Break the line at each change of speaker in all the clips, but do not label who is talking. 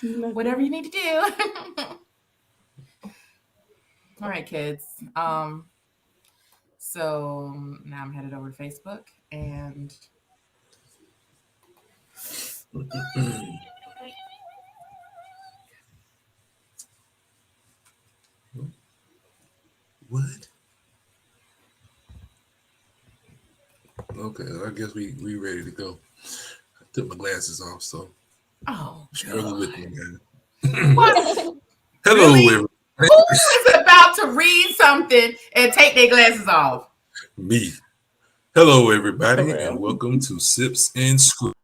whatever you need to do. All right, kids. So now I'm headed over to Facebook and
What? Okay, I guess we ready to go. I took my glasses off, so struggle with me, man.
What?
Hello,
Really?
everybody.
Who is about to read something and take their glasses off?
Me. Hello, everybody,
For
and
real.
welcome to Sips and Scripts.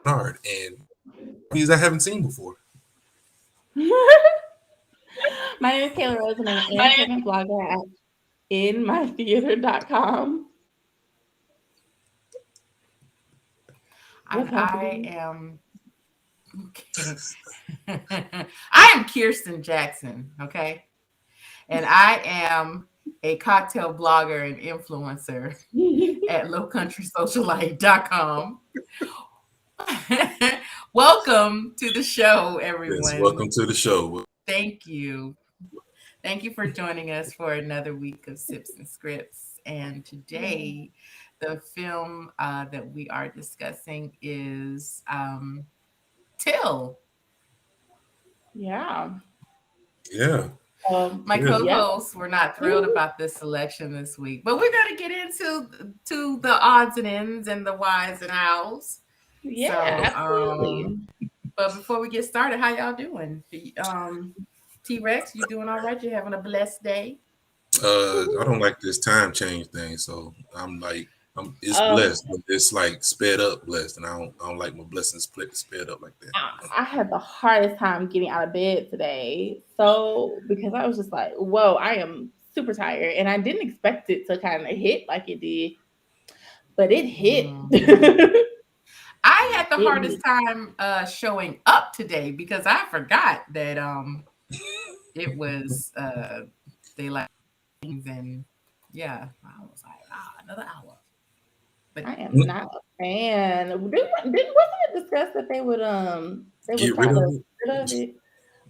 And movies I haven't seen before.
My name is Kayla Rose, and I'm an independent blogger at inmytheater.com.
And
What's
I
happening?
am I am Kirsten Jackson, okay? And I am a cocktail blogger and influencer at lowcountrysocialite.com. Welcome to the show,
Yes,
everyone.
welcome to the show.
Thank you. Thank you for joining us for another week of Sips and Scripts. And today, the film that we are discussing is Till.
Yeah.
Yeah.
My
Yeah.
co-hosts were not thrilled about this selection this week, but we're going to get into the odds and ends and the whys and hows.
Yeah,
So,
absolutely.
but before we get started, how y'all doing? T-Rex, you doing all right? You having a blessed day?
I don't like this time change thing, so it's
Um,
blessed, but it's like sped up blessed, and I don't like my blessings sped up like that.
I had the hardest time getting out of bed today. So, because I was just like, whoa, I am super tired. And I didn't expect it to kind of hit like it did, but it hit.
Mhm. I had the
It
hardest
hit.
time showing up today because I forgot that it was daylight savings, and yeah, I was like, another hour. But
I am not a fan. Wasn't it discussed that they would
Get
try
rid of
to
it.
get rid of it?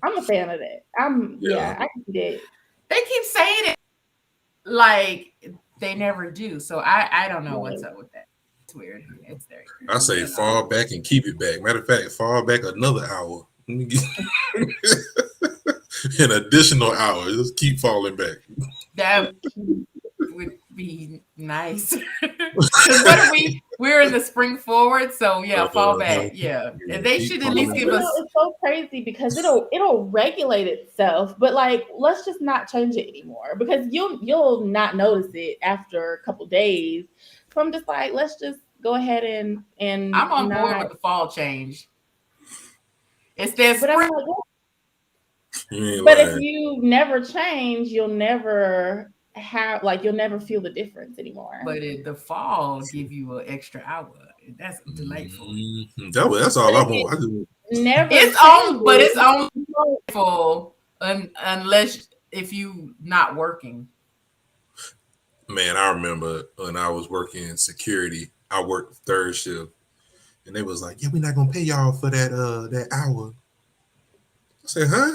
I'm a fan of that.
Yeah.
I can see that.
they keep saying it like they never do. So I don't know what's
Right.
up with that. It's weird. It's very
I
weird.
say
But
fall back and keep it back. Matter of fact, fall back another hour. Let me get an additional hour. Just keep falling back.
that would be nice. Because what are we? We're in the spring forward, so yeah, fall back. Yeah, and they
Keep
should at least
falling
give
You
back.
know,
us
it's so crazy because it'll regulate itself, but like let's just not change it anymore because you'll not notice it after a couple days. So I'm just like, let's just go ahead and
I'm on board
not.
with the fall change. It's that
But I'm
spring,
like,
You ain't
but if
lying.
you never change, you'll never feel the difference anymore.
but the fall give you an extra hour. That's delightful.
That's
But
all I
if it
want.
never
It's on, but it's
changes,
only
you know,
full unless if you not working.
Man, I remember when I was working security, I worked third shift, and they was like, "Yeah, we're not gonna pay y'all for that hour." I said, "Huh?"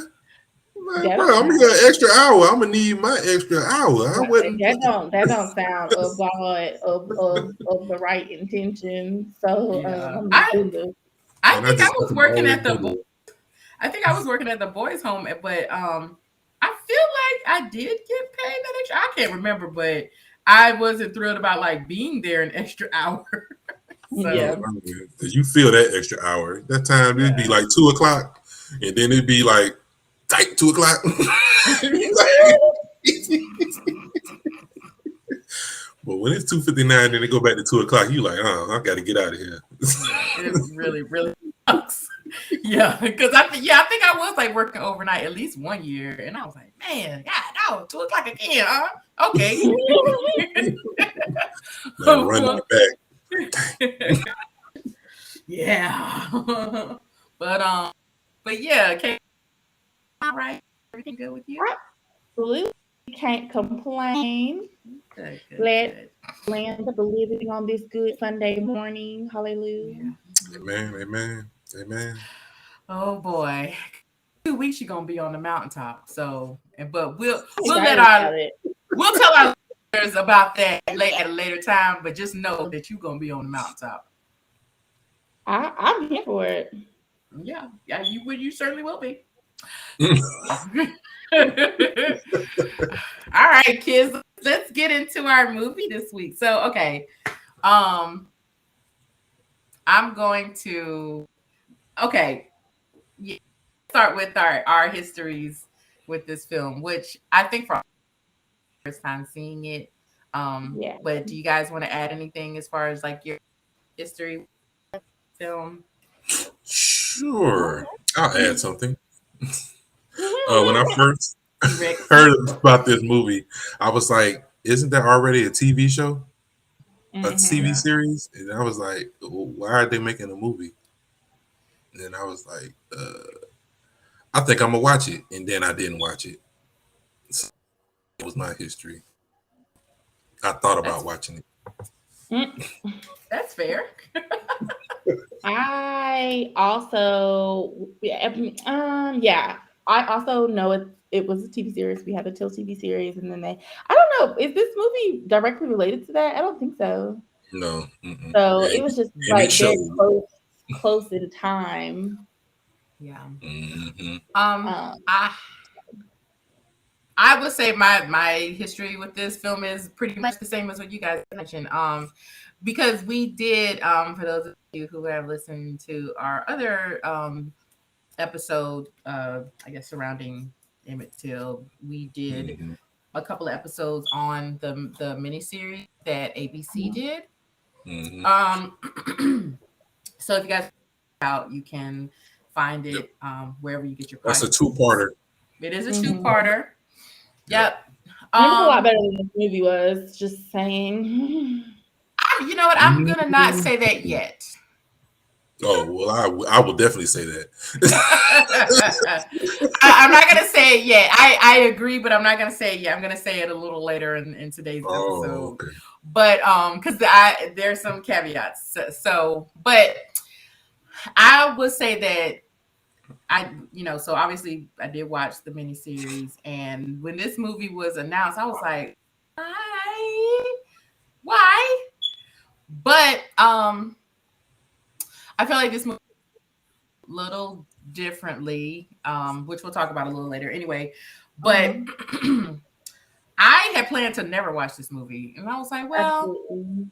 I'm like,
that
bro,
don't
I'm gonna
sound
get an extra hour. I'm gonna need my extra hour. I
right.
wouldn't.
That don't sound of God of the right intention. So
Yeah,
I'm
I
doing the
I
And I
think I
just
was
happen to
working
always
at
go
the
to.
I think I was working at the boys' home, but I feel like I did get paid that extra. I can't remember, but I wasn't thrilled about like being there an extra hour.
No,
yeah.
So
because you feel that extra hour. That time it'd be
yeah.
like 2 o'clock, and then it'd be like tight 2 o'clock. But when it's 2:59, then they go back to 2 o'clock. You like, I got to get out of here.
Yeah, it really, really sucks. Yeah, because I think I was like working overnight at least 1 year, and I was like, man, God, no, 2 o'clock again, huh? Okay.
Man, running it back.
Yeah. but but yeah, okay. All right. Everything good with you?
Absolutely can't complain.
Good, good,
Glad
good.
land of the living on this good Sunday morning.
Yeah.
Hallelujah.
Mhm.
Amen. Amen. Amen.
Oh boy. 2 weeks you're gonna be on the mountaintop. So, but we'll let
Excited
our
about it.
we'll tell our listeners about that at a later time. But just know that you're gonna be on the mountaintop.
I'm here for it.
Yeah, yeah, you certainly will be.
Mm.
All right, kids, let's get into our movie this week. So, okay, um, I'm going to okay, yeah, start with our histories with this film, which I think for our first time seeing it.
Yeah.
But do you guys want to add anything as far as like your history film?
Sure. I'll add something. When I first
T-Rex.
heard about this movie, I was like, "Isn't that already a TV show, a TV
Mm-hmm.
Yeah.
series?" And I was like, "Why are they making a movie?" And I was like, "I think I'm gonna watch it." And then I didn't watch it. So it was my history. I thought about
That's
watching it.
that's fair.
I also, yeah, I also know it was a TV series. We had the Till TV series, and then I don't know, is this movie directly related to that? I don't think so.
No, mm-mm.
So it was just
And it
like very
showed.
close in time.
Yeah.
Mm-hmm.
Um,
Um,
I I would say my history with this film is pretty much the same as what you guys mentioned. Because we did for those of you who have listened to our other episode, I guess surrounding Emmett Till, we did
Mm-hmm.
a couple of episodes on the miniseries that ABC did.
Mm-hmm.
Um, so if you guys out, you can find
Yep.
it wherever you get your
That's a
podcasts.
two-parter.
It is a
mhm.
two-parter.
Yep.
Yep.
And it was a lot
Um,
better than this movie was. Just saying.
you know what? I'm gonna not say that
Mhm.
yet.
Oh well, I will definitely say that.
I'm not gonna say it yet. I agree, but I'm not gonna say it yet. I'm gonna say it a little later in today's
Oh,
episode.
okay.
But because I there's some caveats. But I would say that so obviously I did watch the miniseries, and when this movie was announced, I was like, why? But I feel like this movie little differently, which we'll talk about a little later anyway. But
Uh-huh.
I had planned to never watch this movie, and I was like,
Absolutely.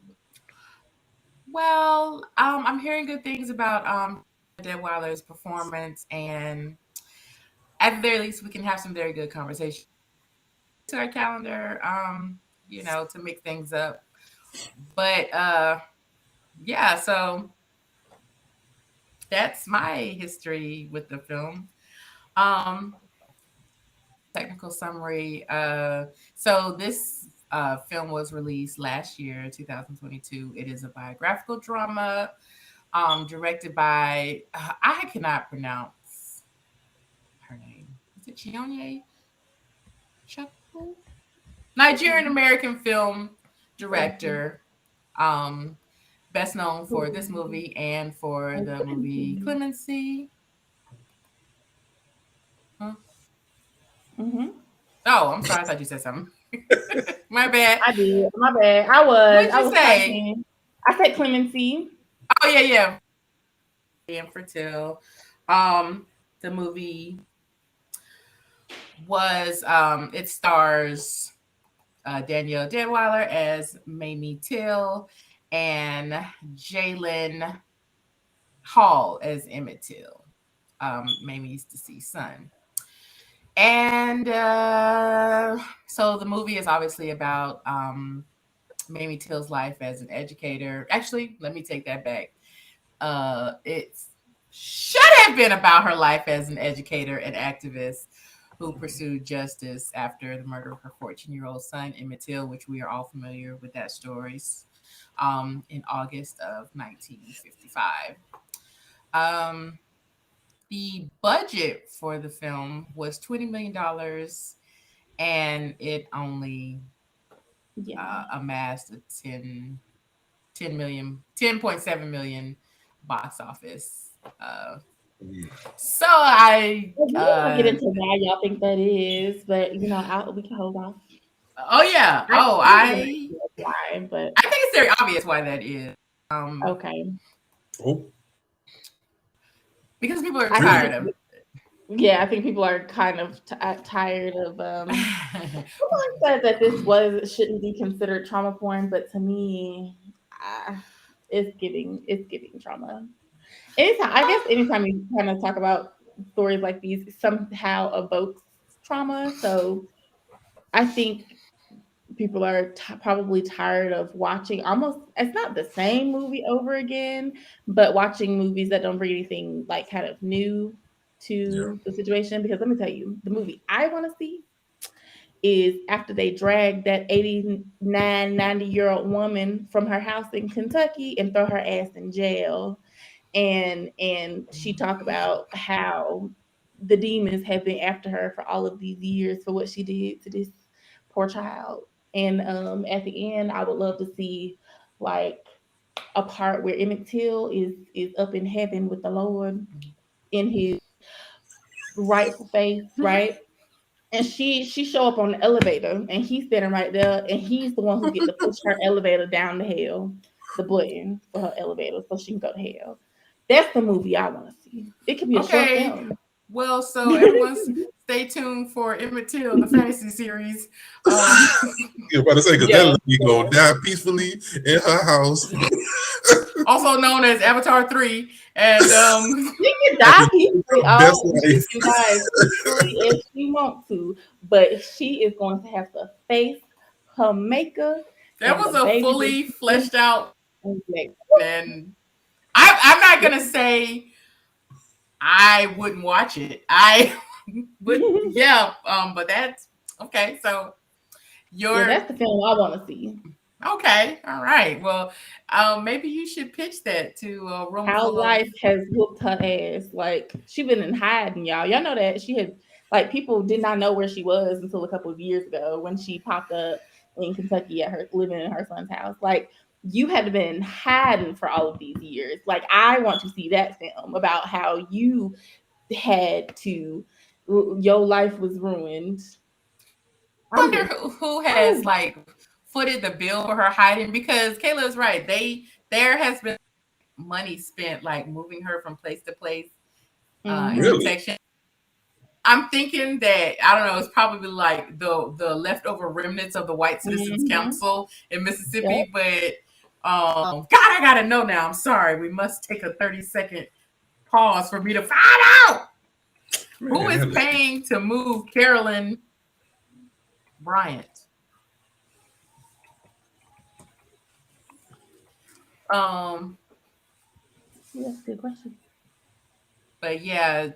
I'm hearing good things about Deadwyler's performance, and at the very least, we can have some very good conversation to our calendar, to mix things up. But yeah, so that's my history with the film. Um, technical summary. So this film was released last year, 2022. It is a biographical drama directed by, I cannot pronounce her name. Is it Chionye Chukwu? Nigerian American film director. Um, best known for this movie and for the movie Clemency. Huh?
Mm-hmm.
Oh, I'm sorry. I thought you said something. My bad.
I did. My bad.
What did
I
you
was
say?
typing. I said clemency.
Oh yeah, yeah. And for Till. Um, the movie was it stars Danielle Deadwyler as Mamie Till and Jalyn Hall as Emmett Till, Mamie's deceased son. And so the movie is obviously about Mamie Till's life as an educator. Actually, let me take that back. It's should have been about her life as an educator and activist who pursued justice after the murder of her 14-year-old son, Emmett Till, which we are all familiar with that story, in August of 1955. Um, the budget for the film was $20 million, and it only
Yeah.
amassed a 10.7 million box office. So I
Well, we don't want to get into why y'all think that is, but we can hold off.
oh yeah.
I
Oh,
have an idea of why, but
I think it's very obvious why that is. Um,
okay.
Oh,
because people are
I
tired
think,
of
yeah, I think people are kind of tired of.
it.
Someone said that this was shouldn't be considered trauma porn, but to me, it's giving trauma. Anytime, I guess, anytime you kind of talk about stories like these, it somehow evokes trauma. So I think people are probably tired of watching almost, it's not the same movie over again, but watching movies that don't bring anything like kind of new
yeah.
to the situation. Because let me tell you, the movie I want to see is after they drag that 89, 90-year-old woman from her house in Kentucky and throw her ass in jail. And she talked about how the demons have been after her for all of these years for what she did to this poor child. And at the end, I would love to see like a part where Emmett Till is up in heaven with the Lord in his rightful face, right? And she show up on the elevator and he's standing right there and he's the one who get to push her elevator down to hell, the button for her elevator so she can go to hell. That's the movie I want to see. It could be a short
Okay.
film.
Well, so everyone stay tuned for Emmett Till, the fantasy series. Um,
You're about to say because that
Yeah.
lady gonna die peacefully in her house.
also known as Avatar 3. And
She can die
Having
peacefully.
best
Oh, she
life.
can die as peacefully if she wants to, but she is going to have to face her maker
that
and the
was a
baby that
fully
she thinks
fleshed out,
is like,
and I'm not going to say I wouldn't watch it. I would, yeah, but that's okay. So
yeah,
you're
that's the film I want to see.
okay. All right. Well, maybe you should pitch that to a room
How
full of.
life has whooped her ass. Like she been in hiding, y'all. Y'all know that she had like people did not know where she was until a couple of years ago when she popped up in Kentucky at her living in her son's house. Like you had been hiding for all of these years. Like I want to see that film about how you had to your life was ruined. I'm
Wonder
just
who has
oh.
like footed the bill for her hiding, because Kayla's right. There has been money spent like moving her from place to place in
Mm-hmm.
Really?
protection. I'm thinking that I don't know. It's probably like the leftover remnants of the White Citizens
Mm-hmm.
Council in
Yep.
Mississippi. But God, I gotta know now. I'm sorry. We must take a 30-second pause for me to find out who
Man,
is
that lady.
paying to move Carolyn Bryant. Um,
Yeah, that's a good question.
but yeah,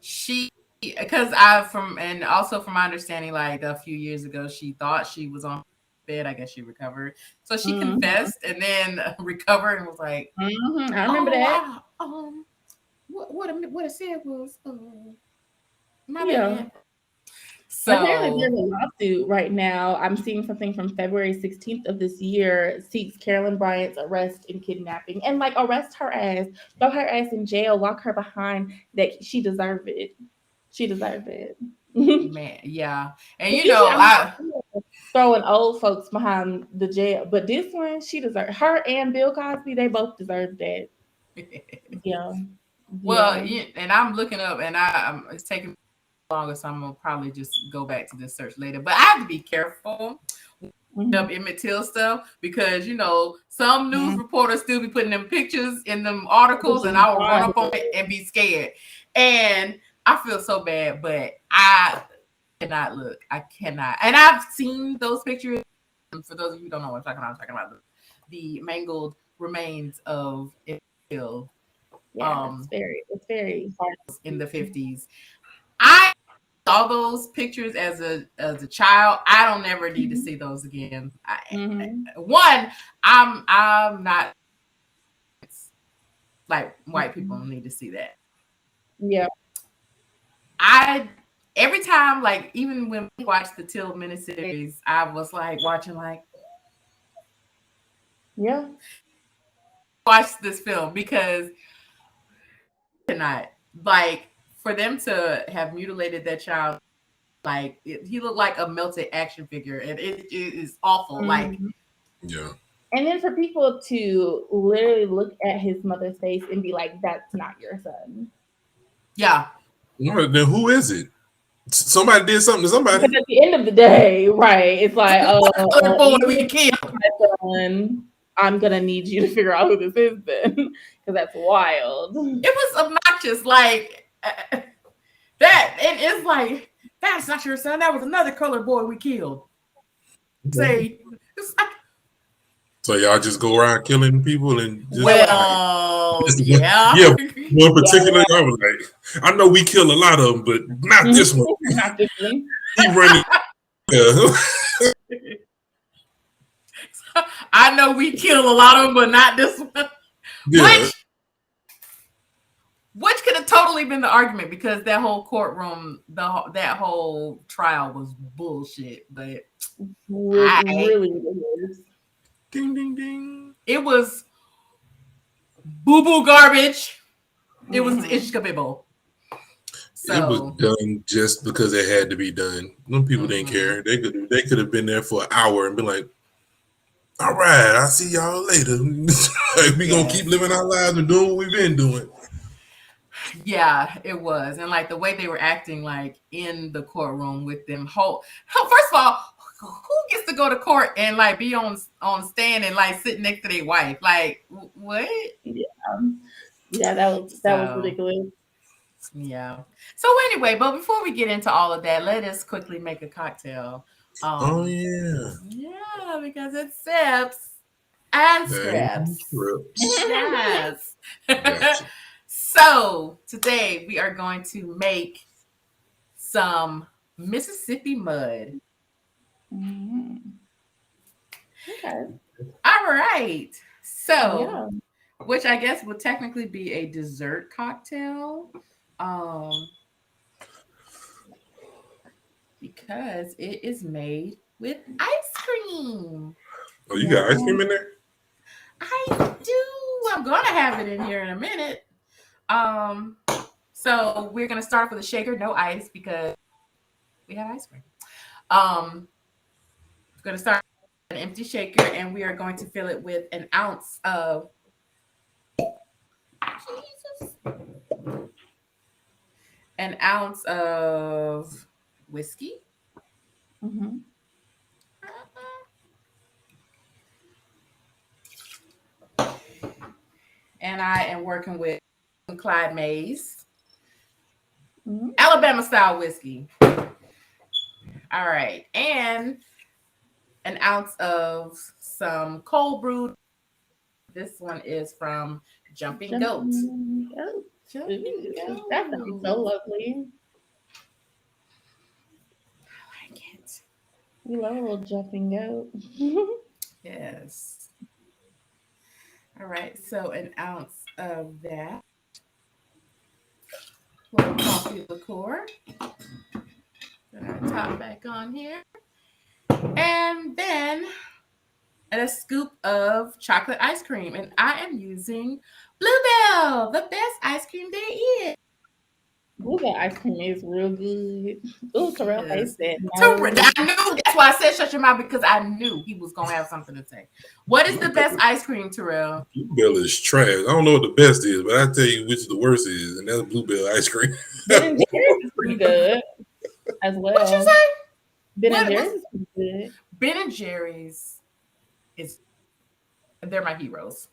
she because I from and also from my understanding, like a few years ago, she thought she was on bed. I guess she recovered, so she
Mm-hmm.
confessed and then recovered and was like,
Mm-hmm. I remember
"Oh,
that.
what I said was my
Yeah.
bad."
Apparently,
So
there's a lawsuit right now. I'm seeing something from February 16th of this year seeks Carolyn Bryant's arrest and kidnapping and like arrest her ass, throw her ass in jail, lock her behind. That she deserved it. She deserved it.
man, yeah, and
Usually, I'm not
I
throwing old folks behind the jail, but this one, she deserved her and Bill Cosby. They both deserved that. Yeah,
well,
yeah.
yeah, and I'm looking up, and it's taking longer, so I'm gonna probably just go back to this search later. But I have to be careful
Hmm.
up Emmett Till stuff, because some news
Hmm.
reporters still be putting them pictures in them articles,
Which
and
is
I will run
fine.
up on it and be scared. And I feel so bad, but I cannot look. I cannot. And I've seen those pictures. For those of you who don't know what I'm talking about the mangled remains of Emmett Till
Yeah, it's very hard.
in the 50s. I saw those pictures as a child. I don't ever need to see those again.
Mm-hmm.
One, I'm not like white people
Mm-hmm.
need to see that.
Yeah.
I every time, like even when we watched the Till miniseries, I was like watching like
Yeah.
watch this film because tonight, like for them to have mutilated that child, like he looked like a melted action figure, and it is awful. Like,
Mhm.
Yeah.
And then for people to literally look at his mother's face and be like, "That's not your son."
yeah,
Well, then who is it? Somebody did something to somebody.
Because at the end of the day, right? It's like,
other boy
even
we
if it's
killed.
my son, I'm gonna need you to figure out who this is then, because that's wild.
It was obnoxious, like that, and it's like that's not your son. That was another colored boy we killed. Say, it's like,
So y'all just go around killing people and just
well,
just
yeah,
yeah. One
Yeah,
particular, I was like, I know we kill a lot of them, but not this one.
not this one.
He running. Yeah.
I know we killed a lot of them, but not this one.
Yeah.
Which could have totally been the argument because that whole courtroom, that whole trial was bullshit. But
Really is.
Ding ding ding.
it was boo boo garbage. It was Ishkabibble.
It was done just because it had to be done. Them people didn't care. They could have been there for an hour and been like, "All right, I'll see y'all later. Like, we gonna keep living our lives and doing what we've been doing."
Yeah, it was, and like the way they were acting, like in the courtroom with them. First of all, who gets to go to court and like be on stand and like sit next to their wife? Like what?
Yeah, that was ridiculous.
Yeah. So anyway, but before we get into all of that, let us quickly make a cocktail.
Oh yeah.
Yeah, because it's sips and scripts. Yes.
Gotcha.
So today we are going to make some Mississippi mud.
Okay.
All right. So, which I guess would technically be a dessert cocktail. Because it is made with ice cream.
Oh, you got ice cream in there?
I do. I'm gonna have it in here in a minute. So we're gonna start with a shaker, no ice, because we have ice cream. We're gonna start with an empty shaker, and we are going to fill it with an ounce of whiskey.
Mm-hmm.
And I am working with Clyde Mays, Alabama style whiskey. All right, and an ounce of some cold brew. This one is from Jumping Goat.
That sounds so lovely.
I like it.
We love a little jumping goat.
Yes. All right, so an ounce of that. A little coffee liqueur. Put our top back on here. And then a scoop of chocolate ice cream. And I am using Bluebell, the best ice cream there is.
Bluebell ice cream is real good. Oh, Terrell tastes that.
I knew. That's why I said shut your mouth, because I knew he was going to have something to say. What is the best ice cream, Terrell?
Bluebell is trash. I don't know what the best is, but I tell you which the worst is, and that's Bluebell ice cream.
Ben & Jerry's is pretty good as well.
What you say?
Ben & Jerry's is pretty good.
Ben & Jerry's is, they're my heroes.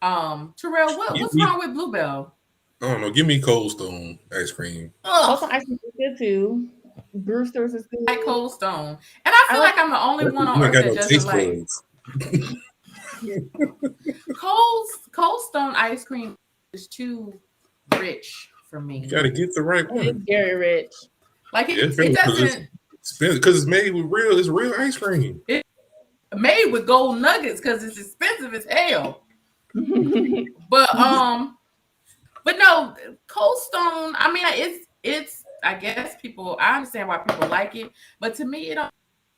Terrell, what's wrong with Bluebell?
I don't know. Give me Cold Stone ice cream.
Cold Stone ice cream is good too. Brewster's is good.
Like Cold Stone, and I feel like I'm the only one on earth that doesn't like Cold Stone ice cream. Is too rich for me.
You got to get the right one.
It's very rich.
Like it doesn't,
because it's made with it's real ice cream.
It's made with gold nuggets because it's expensive as hell. But no, Cold Stone. I mean, it's I guess people. I understand why people like it, but to me, it don't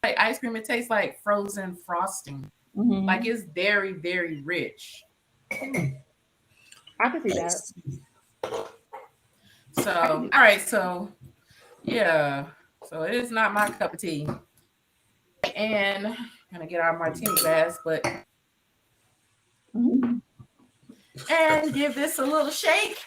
like ice cream. It tastes like frozen frosting. Like
Mm-hmm.
it's very, very rich.
I can see
I
that.
see.
I can
So,
see
all right. So, yeah. So it is not my cup of tea. And I'm gonna get our martini glass, but
that. Mhm.
and give this a little shake.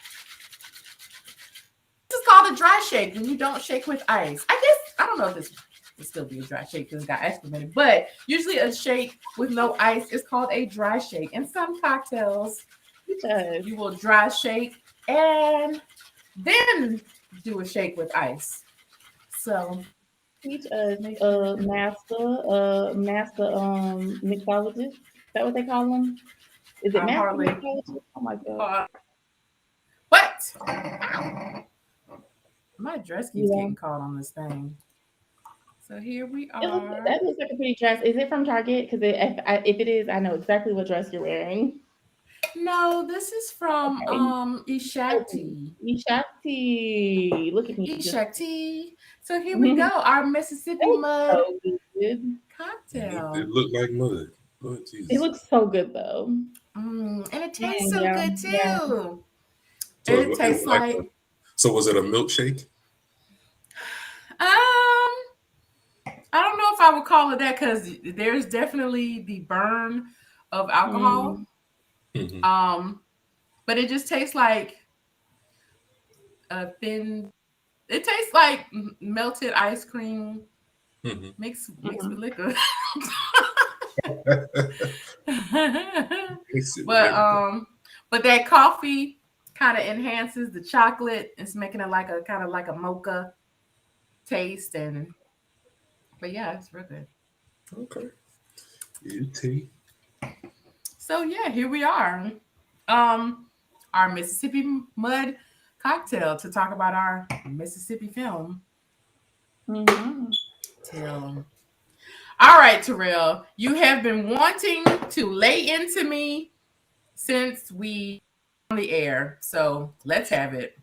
This is called a dry shake when you don't shake with ice. I guess I don't know if this will still be a dry shake because it's got ice cream in it, but usually a shake with no ice is called a dry shake. In some cocktails,
Yes.
you will dry shake and then do a shake with ice. So
Teach us,
make sure.
master mixologist. Is that what they call them? Is it
I'm
master
hardly.
mixologist? Oh my god.
What? My dress keeps
Yeah.
getting caught on this thing. So here we
That
are.
looks like a pretty dress. Is it from Target? Because if it is, I know exactly what dress you're wearing.
No, this is from
Okay. Oh,
Ishakti.
Ishakti. Look at me just.
Ishakti. So here we go.
That
Our Mississippi
looks
mud
so good.
It
cocktail.
looked like mud. Oh,
It
Jesus.
looks so good though.
And it tastes
Mm,
so
yeah,
good
yeah.
too.
So
It
it was
tastes
like
like
so was it a milkshake?
I don't know if I would call it that because there's definitely the burn of alcohol.
Mm,
Hmm.
Um, but it just tastes like a thin. It tastes like melted ice cream
Hmm.
mixed with
mm.
liquor.
Mix it with
but
everything.
but that coffee kind of enhances the chocolate. It's making it like a kind of like a mocha taste, and but yeah, it's real good.
Okay. You tea.
So yeah, here we are. Um, our Mississippi mud cocktail to talk about our Mississippi film.
Mm-hmm.
Till all right, Terrell, you have been wanting to lay into me since we on the air, so let's have it.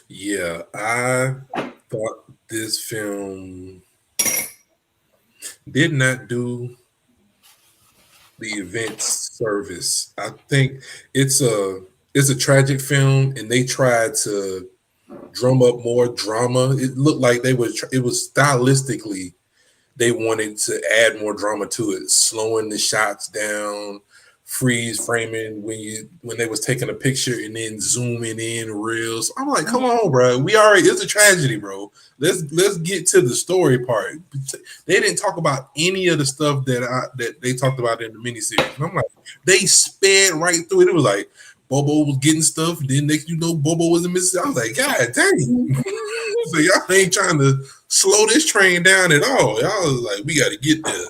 Yeah, I thought this film did not do the events service. I think it's a it's a tragic film, and they tried to drum up more drama. It looked like they was it was stylistically they wanted to add more drama to it, slowing the shots down, freeze framing when they was taking a picture and then zooming in reels. I'm like, come
Mm-hmm.
on, bro. We already it's a tragedy, bro. Let's get to the story part. They didn't talk about any of the stuff that they talked about in the miniseries. And I'm like, they sped right through it. It was like Bobo was getting stuff, then next you know Bobo was in Mississippi. I was like, God dang. So y'all ain't trying to slow this train down at all. Y'all was like, we got to get there.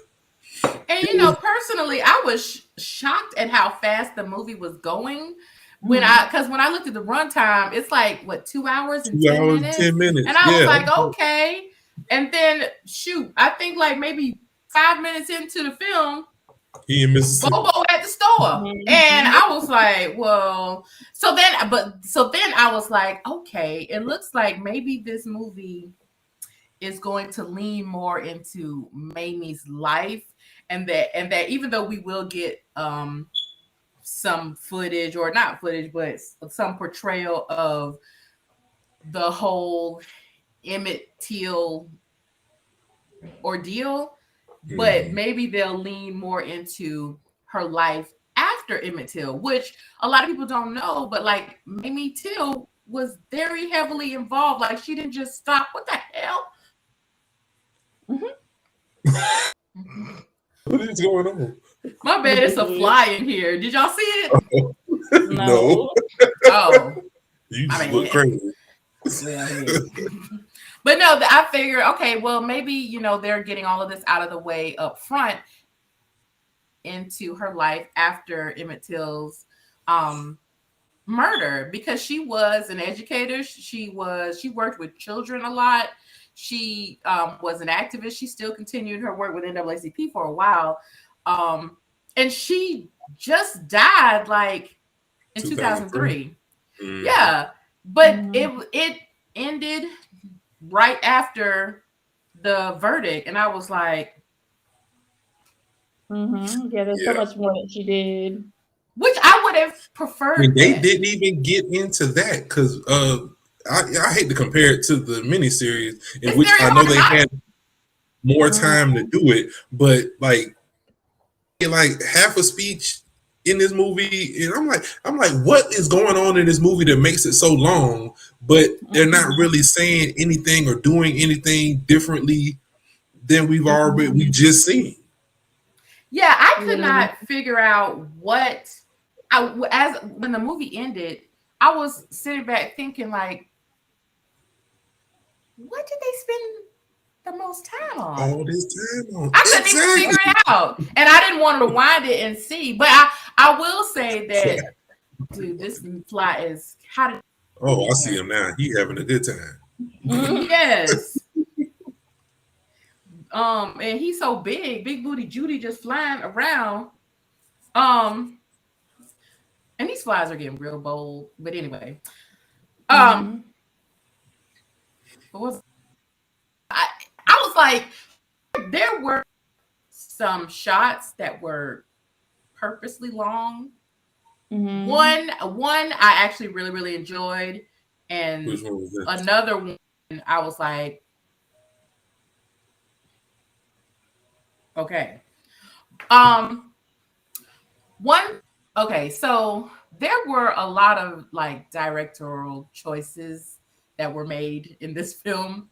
And you know, personally, I was shocked at how fast the movie was going
Mm-hmm.
when I looked at the runtime, it's like what 2 hours and
Two
ten
hours,
minutes,
10 minutes.
and I was
Yeah.
like, okay. And then shoot, I think like maybe 5 minutes into the film,
He in Mississippi.
Bobo at the store. And
Mm-hmm.
I was like, well, so then I was like, okay, it looks like maybe this movie is going to lean more into Mamie's life and that even though we will get some footage or not footage, but some portrayal of the whole Emmett Till ordeal, but
Mm-hmm.
maybe they'll lean more into her life after Emmett Till, which a lot of people don't know, but like Mamie Till was very heavily involved. Like she didn't just stop. What the hell?
Mm-hmm.
What is going on?
My bad, it's a
Ridiculous.
fly in here. Did y'all see it?
No,
No.
Oh,
you
I
just look
mean,
crazy.
well, hey. But no, I figured, okay, well, maybe, they're getting all of this out of the way up front into her life after Emmett Till's um, murder because she was an educator. She worked with children a lot. She was an activist. She still continued her work with NAACP for a while. Um, and she just died like in
2003.
2003.
Mm-hmm.
Yeah, but
Mm-hmm.
it ended right after the verdict, and I was like,
Yeah, there's so
Yeah.
much more that she did.
which I would have
And
preferred
they
that.
didn't even get into that because I hate to compare it to the miniseries, in
It's
which
very
I know
hard
they
not.
had more
Mhm.
time to do it, but like half a speech in this movie, and I'm like, what is going on in this movie that makes it so long? But they're not really saying anything or doing anything differently than we
Mhm.
just seen.
Yeah, I could
Yeah.
not figure out what as when the movie ended, I was sitting back thinking like, what did they spend the most time on?
All this time on
I couldn't even figure
exactly.
it out, and I didn't want to rewind it and see. But I will say that, dude, this fly is how did it
Oh,
get
I
in
see
here?
him now. He having a good time.
Mhm.
Yes. And he's so big, big booty Judy just flying around. Um, and these flies are getting real bold. But anyway, um,
Mhm.
what was I? I was like, there were some shots that were purposely long.
Mhm.
One I actually really enjoyed,
Which
and
one was that?
another one I was like, okay. Um, one okay, so there were a lot of like directorial choices that were made in this film.
Mhm.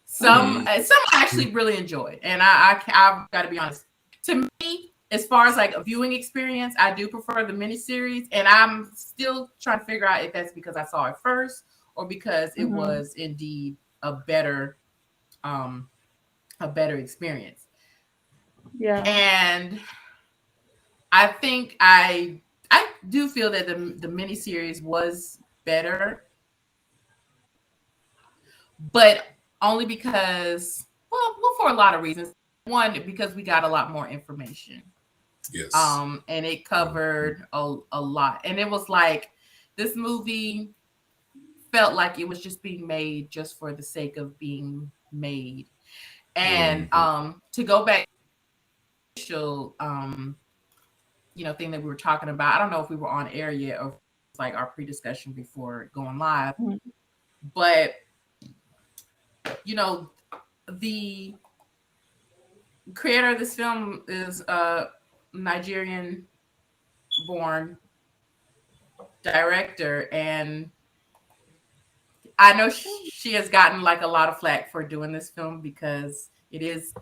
Some I actually really enjoyed, and I've got to be honest. To me, as far as like a viewing experience, I do prefer the miniseries, and I'm still trying to figure out if that's because I saw it first or because it
Mhm.
was indeed a better um a better experience.
Yeah.
And I think I do feel that the miniseries was better, but only because well for a lot of reasons. One, because we got a lot more information.
Yes.
And it covered a lot. And it was like this movie felt like it was just being made just for the sake of being made. And
Mm-hmm.
to go back to thing that we were talking about. I don't know if we were on air yet or like our pre-discussion before going live,
Mhm.
but you know, the creator of this film is a Nigerian born director, and I know she has gotten like a lot of flack for doing this film because it is,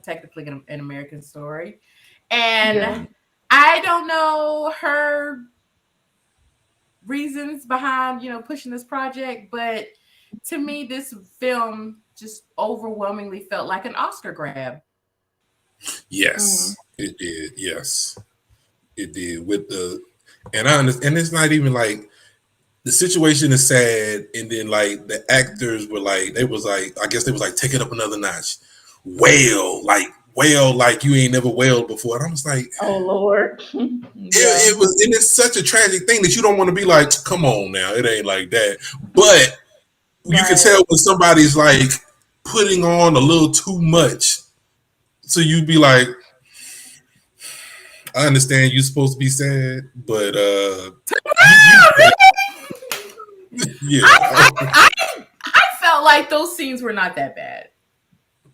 technically an American story.
Yeah.
And I don't know her reasons behind, pushing this project, but to me, this film just overwhelmingly felt like an Oscar grab.
Mhm.
Yes, it did. Yes, it did. With the and I understand, and it's not even like the situation is sad, and then like the actors were like they was like I guess they was like take it up another notch, wail like you ain't never wailed before. And I was like,
Oh Lord. Yeah.
it was, and it's such a tragic thing that you don't want to be like, come on now, it ain't like that. But you can
Right.
tell when somebody's like putting on a little too much. So you'd be like, I understand you're supposed to be sad, but you
I,
yeah.
I, I felt like those scenes were not that bad.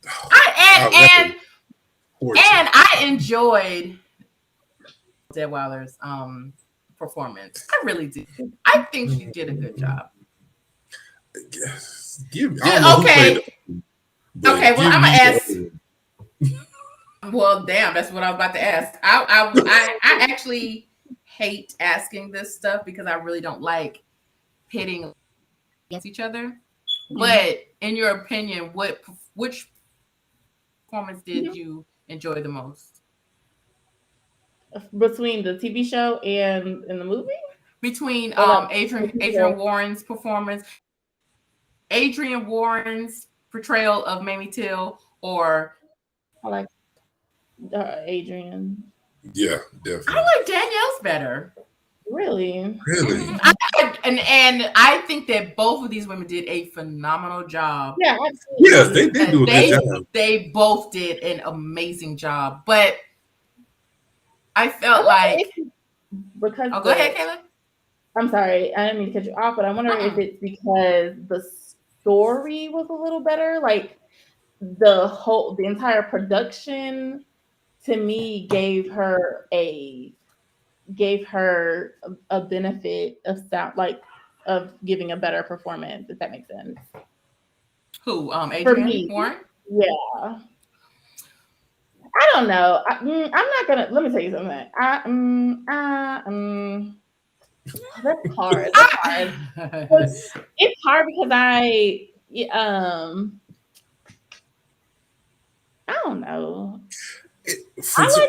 That was
I
torture.
and I enjoyed Deadwyler's performance. I really did. I think she did a good job.
Give me, I don't know who played
Okay,
it,
okay.
but
Well,
give
I'm gonna
me the
ask.
other one.
Well, damn, that's what I was about to ask. I actually hate asking this stuff because I really don't like pitting against each other.
Mhm.
But in your opinion, which performance did
Mhm.
you enjoy the most
Between the TV show and in the movie,
between
or like the
Adrian
people.
Warren's performance, Adrian Warren's portrayal of Mamie Till, or
I like Adrian.
Yeah,
I
definitely.
like Danielle's better.
Really?
Really?
I and I think that both of these women did a phenomenal job.
Yeah,
Yes, they
absolutely.
did do a good job.
They both did an amazing job, but I
I
felt
wonder
like,
if because
oh, go ahead, Kayla.
I'm sorry, I didn't mean to cut you off, but I wonder if
Uh-uh.
it's because the story was a little better. Like the entire production to me gave her a benefit of sound, like of giving a better performance, if that makes sense.
Who?
For
Adrian
me,
Warren.
yeah. I don't know. I'm not gonna. Let me tell you something. That's hard. That's hard. But it's hard because I don't know.
For,
I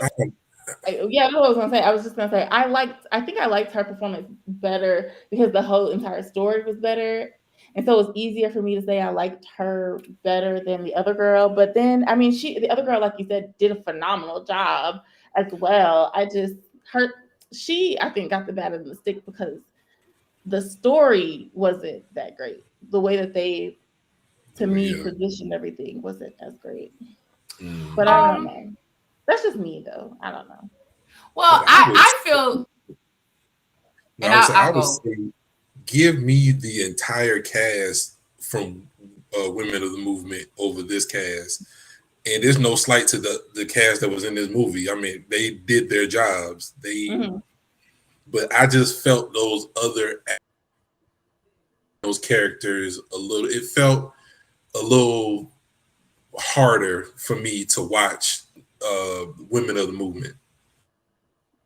I,
Yeah, that's what I was gonna say. I was just gonna say I think I liked her performance better because the whole entire story was better. And so it was easier for me to say I liked her better than the other girl. But then I mean the other girl, like you said, did a phenomenal job as well. She I think got the bad end of the stick because the story wasn't that great. The way that they to me
yeah.
positioned everything wasn't as great. But I
Mhm.
don't
um.
know. That's just me though. I don't know.
Well,
But I would,
I feel,
no,
and
I would say, I
I'll
would
go.
say, give me the entire cast from Women of the Movement over this cast. And there's no slight to the cast that was in this movie. I mean, they did their jobs.
Mhm.
But I just felt those characters a little. It felt a little harder for me to watch Women of the Movement.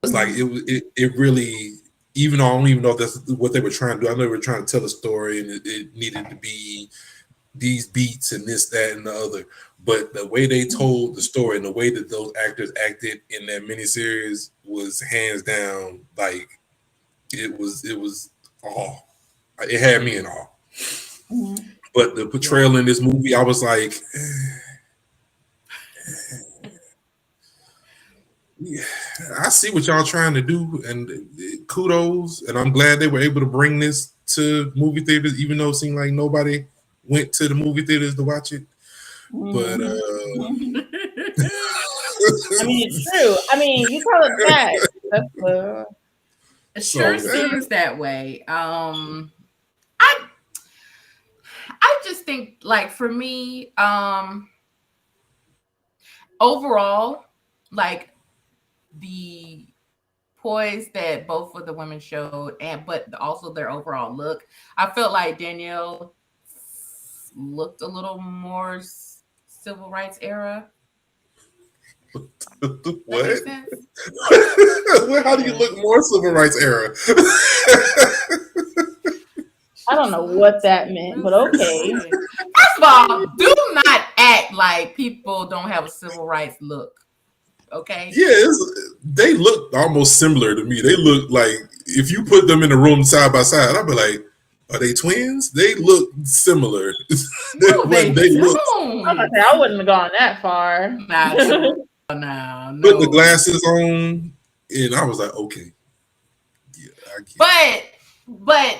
It's like
Mhm.
it really, even though I don't even know if that's what they were trying to do. I know they were trying to tell a story and it needed to be these beats and this, that, and the other. But the way they told the story and the way that those actors acted in that miniseries was hands down, like it was awe. It had me in awe.
Mhm.
But the
Yeah.
portrayal in this movie, I was like, yeah, I see what y'all trying to do, and kudos. And I'm glad they were able to bring this to movie theaters, even though it seemed like nobody went to the movie theaters to watch it. But
Mhm. Mhm. I mean, it's true. I mean, you tell it back. That's the.
It
so
sure seems that way. I I just think, like, for me, overall, like, the poise that both of the women showed, and but also their overall look, I felt like Danielle looked a little more civil rights era. That
what?
makes sense.
Well, how do you
Yeah.
look more civil rights era?
I don't know what that meant, but okay.
First of all, do not act like people don't have a civil rights look. Okay.
Yeah, they look almost similar to me. They look like if you put them in a room side by side, I'd be like, are they twins? They look similar.
No,
When
they
they look,
I'm gonna
don't.
say I wouldn't have gone that far.
Not true. No,
put the
no.
glasses on, and I was like, okay, yeah, I get it.
But but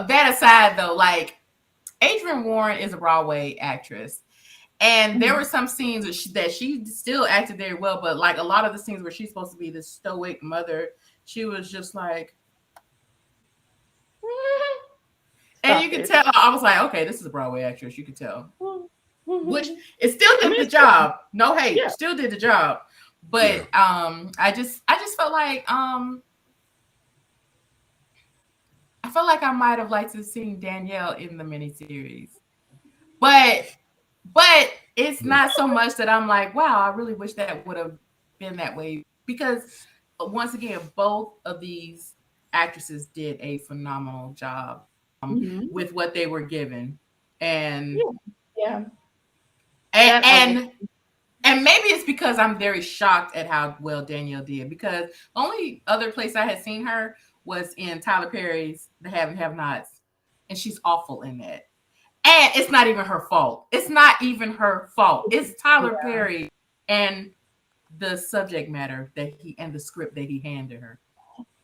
that aside though, like, Adrienne Warren is a Broadway actress. And there were
Mhm.
some scenes that she still acted very well, but like a lot of the scenes where she's supposed to be this stoic mother, she was just like, and you
Stop
could
it.
tell. I was like, okay, this is a Broadway actress. You could tell, which
I
it still did the
mean,
job. No hate,
yeah.
still did the job.
Yeah,
But I just felt like I felt like I might have liked to have seen Danielle in the miniseries, but but it's not so much that I'm like, wow, I really wish that would have been that way, because once again, both of these actresses did a phenomenal job
Mhm.
with what they were given, and
Yeah. Yeah.
and
That I will.
and and maybe it's because I'm very shocked at how well Danielle did, because the only other place I had seen her was in Tyler Perry's The Have and Have Nots, and she's awful in that. And it's not even her fault. It's not even her fault. It's Tyler
Yeah.
Perry and the subject matter that he and the script that he handed her.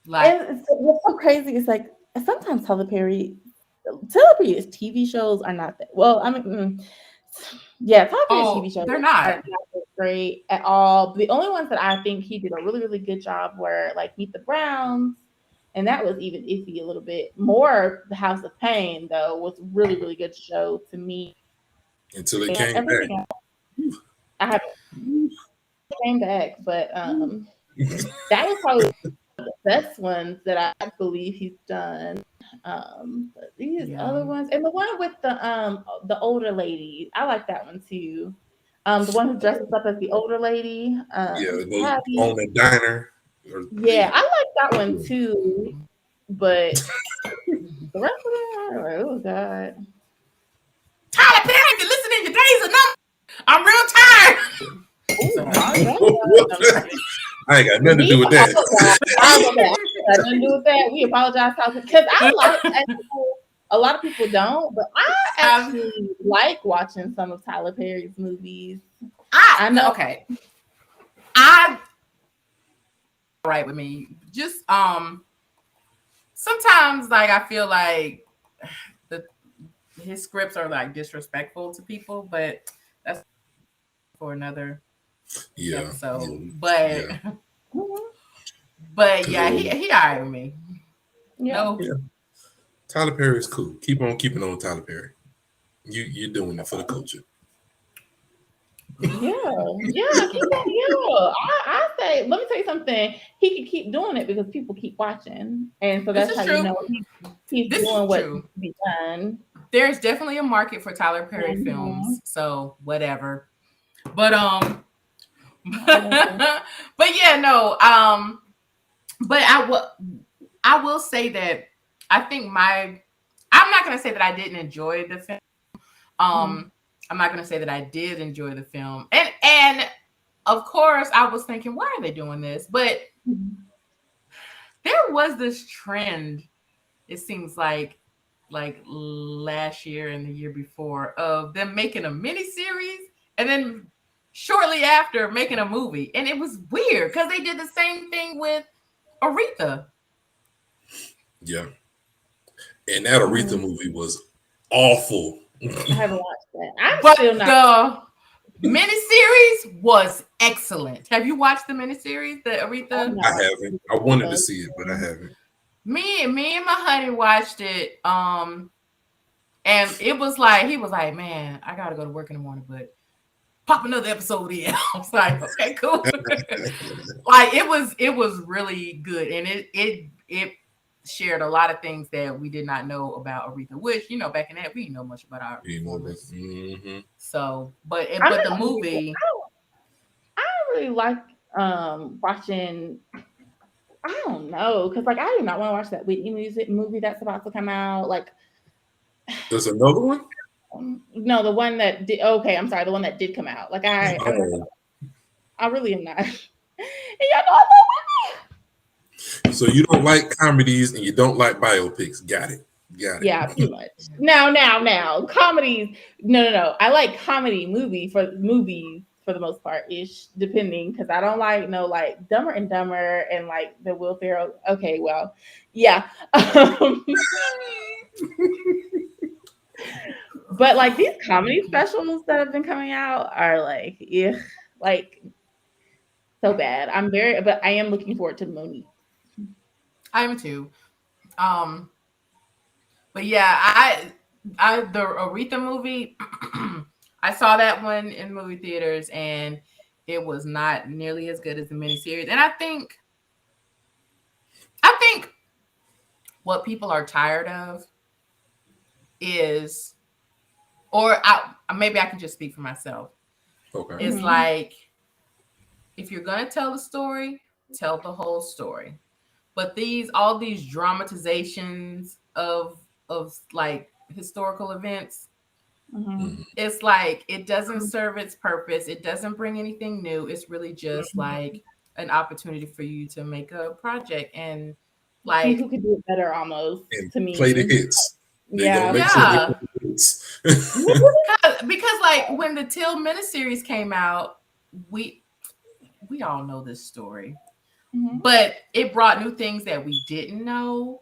Like,
And what's so crazy is like sometimes Tyler Perry's TV shows are not that well. I mean, yeah, Tyler Perry's TV shows
they're
are
not.
not that great at all. The only ones that I think he did a really, really good job were like Meet the Browns, and that was even iffy a little bit. More The House of Pain though was really, really good show to me.
Until it
And
came back.
everything else, I haven't came back, but that was probably the best ones that I believe he's done. But these other
Yeah.
ones, and the one with the older lady, I like that one too. The one who dresses up as the older lady,
Yeah, they
Abby.
own a diner. Or
Yeah,
they,
I like that one too. But the rest of them, I don't know. Oh God.
Tyler Perry, if you're listening, your days are numbered. I'm real tired.
Oh my
Sorry.
God.
I ain't got nothing to
We
do with that.
apologize. I was okay. I got nothing to do with that. We apologize because I like. A lot of people don't, but I
Um,
actually like watching some of Tyler Perry's movies.
I
I know.
okay. I right with me. Just sometimes like I feel like the his scripts are like disrespectful to people, but that's for another
Yeah,
episode.
yeah.
But yeah, he alright with me.
Yeah.
No,
Yeah. Tyler Perry is cool. Keep on keeping on Tyler Perry. You're doing it for the culture.
Yeah, yeah, keep on, yeah. I say, let me tell you something. He can keep doing it because people keep watching, and so
this
that's
is
how you
true.
know he's
This is
doing what
true.
needs to be done.
There's definitely a market for Tyler Perry
Mhm.
films, so whatever. But
Whatever.
but yeah, no. But I will say that I think I'm not gonna say that I didn't enjoy the film.
Mhm.
I'm not gonna say that I did enjoy the film, and of course I was thinking, why are they doing this? But there was this trend. It seems like last year and the year before of them making a mini series and then shortly after making a movie, and it was weird because they did the same thing with Aretha.
Yeah. And that Aretha
Mhm.
movie was awful.
I haven't watched that. I'm
But
still not.
the miniseries was excellent. Have you watched the miniseries, the
I've
Aretha?
not
I
watched
haven't.
it.
I wanted to see it, but I haven't.
Me and my honey watched it. And it was like he was like, man, I gotta go to work in the morning, but pop another episode in. I was like, okay, cool. Like it was really good, and it shared a lot of things that we did not know about Aretha, which back in that we didn't know much about our
You know that.
performers.
Mm-hmm.
So,
I'm
but the
not.
movie,
I don't really like watching. I don't know because like I do not want to watch that Whitney music movie that's about to come out. Like
There's another one.
no, the one that did. Okay, I'm sorry, the one that did come out. Like
Oh,
I really am not. And y'all know I love
so you don't like comedies and you don't like biopics. Got it. Got it.
Yeah, pretty much. Now, comedies. No. I like comedy movies for the most part ish, depending because I don't like no like Dumber and Dumber and like the Will Ferrell. Okay, well, yeah. But like these comedy specials that have been coming out are like, yeah, like so bad. But I am looking forward to Monique.
I am too. Um, but yeah, I the Aretha movie, I saw that one in movie theaters, and it was not nearly as good as the miniseries. And I think what people are tired of is, or maybe I can just speak for myself.
Okay.
It's
Hmm.
like if you're gonna tell the story, tell the whole story. But all these dramatizations of like historical events,
Hmm.
Mm-hmm.
it's like it doesn't serve its purpose. It doesn't bring anything new. It's really just like an opportunity for you to make a project and
See who
like
could do it better, almost
And
to
play the
me.
hits. They gonna
Yeah.
make sure they
yeah.
play the hits.
Because like when the Till miniseries came out, we we all know this story,
Mhm.
but it brought new things that we didn't know.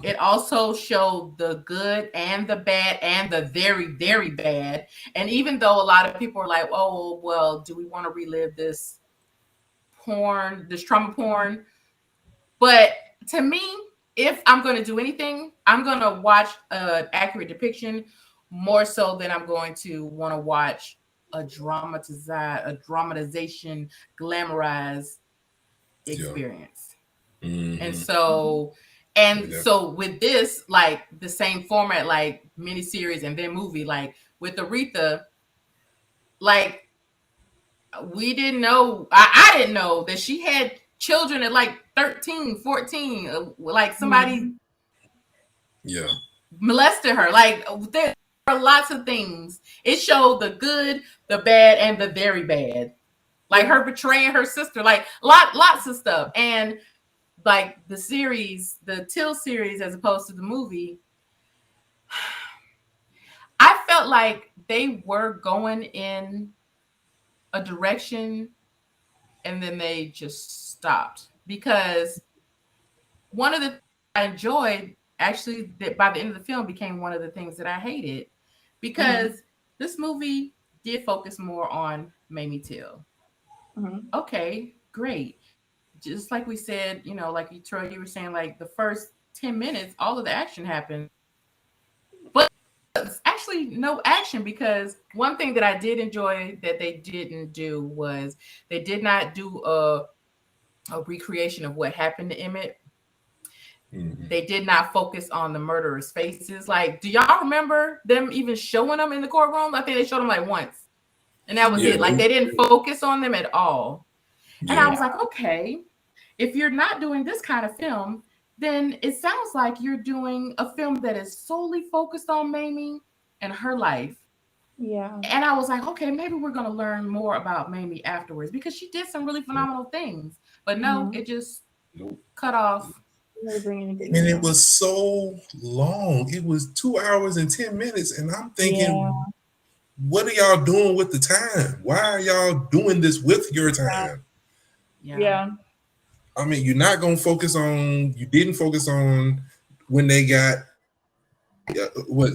It also showed the good and the bad and the very, very bad. And even though a lot of people are like, oh, well, do we want to relive this porn, this trauma porn? But to me, if I'm going to do anything, I'm going to watch an accurate depiction more so than I'm going to want to watch a dramatization, glamorized
Yeah.
experience. And
Mm-hmm.
so
Yeah.
with this, like the same format, like miniseries and then movie, like with Aretha, like we didn't know, I didn't know that she had children at like 13, 14, like somebody
Yeah.
molested her. Like there are lots of things. It showed the good, the bad, and the very bad. Like her betraying her sister, like lots of stuff. And like the series, the Till series, as opposed to the movie, I felt like they were going in a direction and then they just stopped, because one of the things I enjoyed actually that by the end of the film became one of the things that I hated, because this movie did focus more on Mamie Till. Okay, great. Just like we said, like Troy, you were saying, like the first 10 minutes, all of the action happened. But it's actually no action, because one thing that I did enjoy that they didn't do was they did not do a recreation of what happened to Emmett. They did not focus on the murderers' faces. Like, do y'all remember them even showing them in the courtroom? I think they showed them like once, and that was
Yeah.
it. Like, they didn't focus on them at all. And I
Yeah.
was like, okay, if you're not doing this kind of film, then it sounds like you're doing a film that is solely focused on Mamie and her life.
Yeah.
And I was like, okay, maybe we're going to learn more about Mamie afterwards, because she did some really phenomenal things. But no, it just
Nope.
cut off.
Really bring anything
And it
new.
was so long. It was 2 hours and 10 minutes. And I'm thinking, what are y'all doing with the time? Why are y'all doing this with your time?
Yeah.
I mean, you're not going to focus on, you didn't focus on when they got,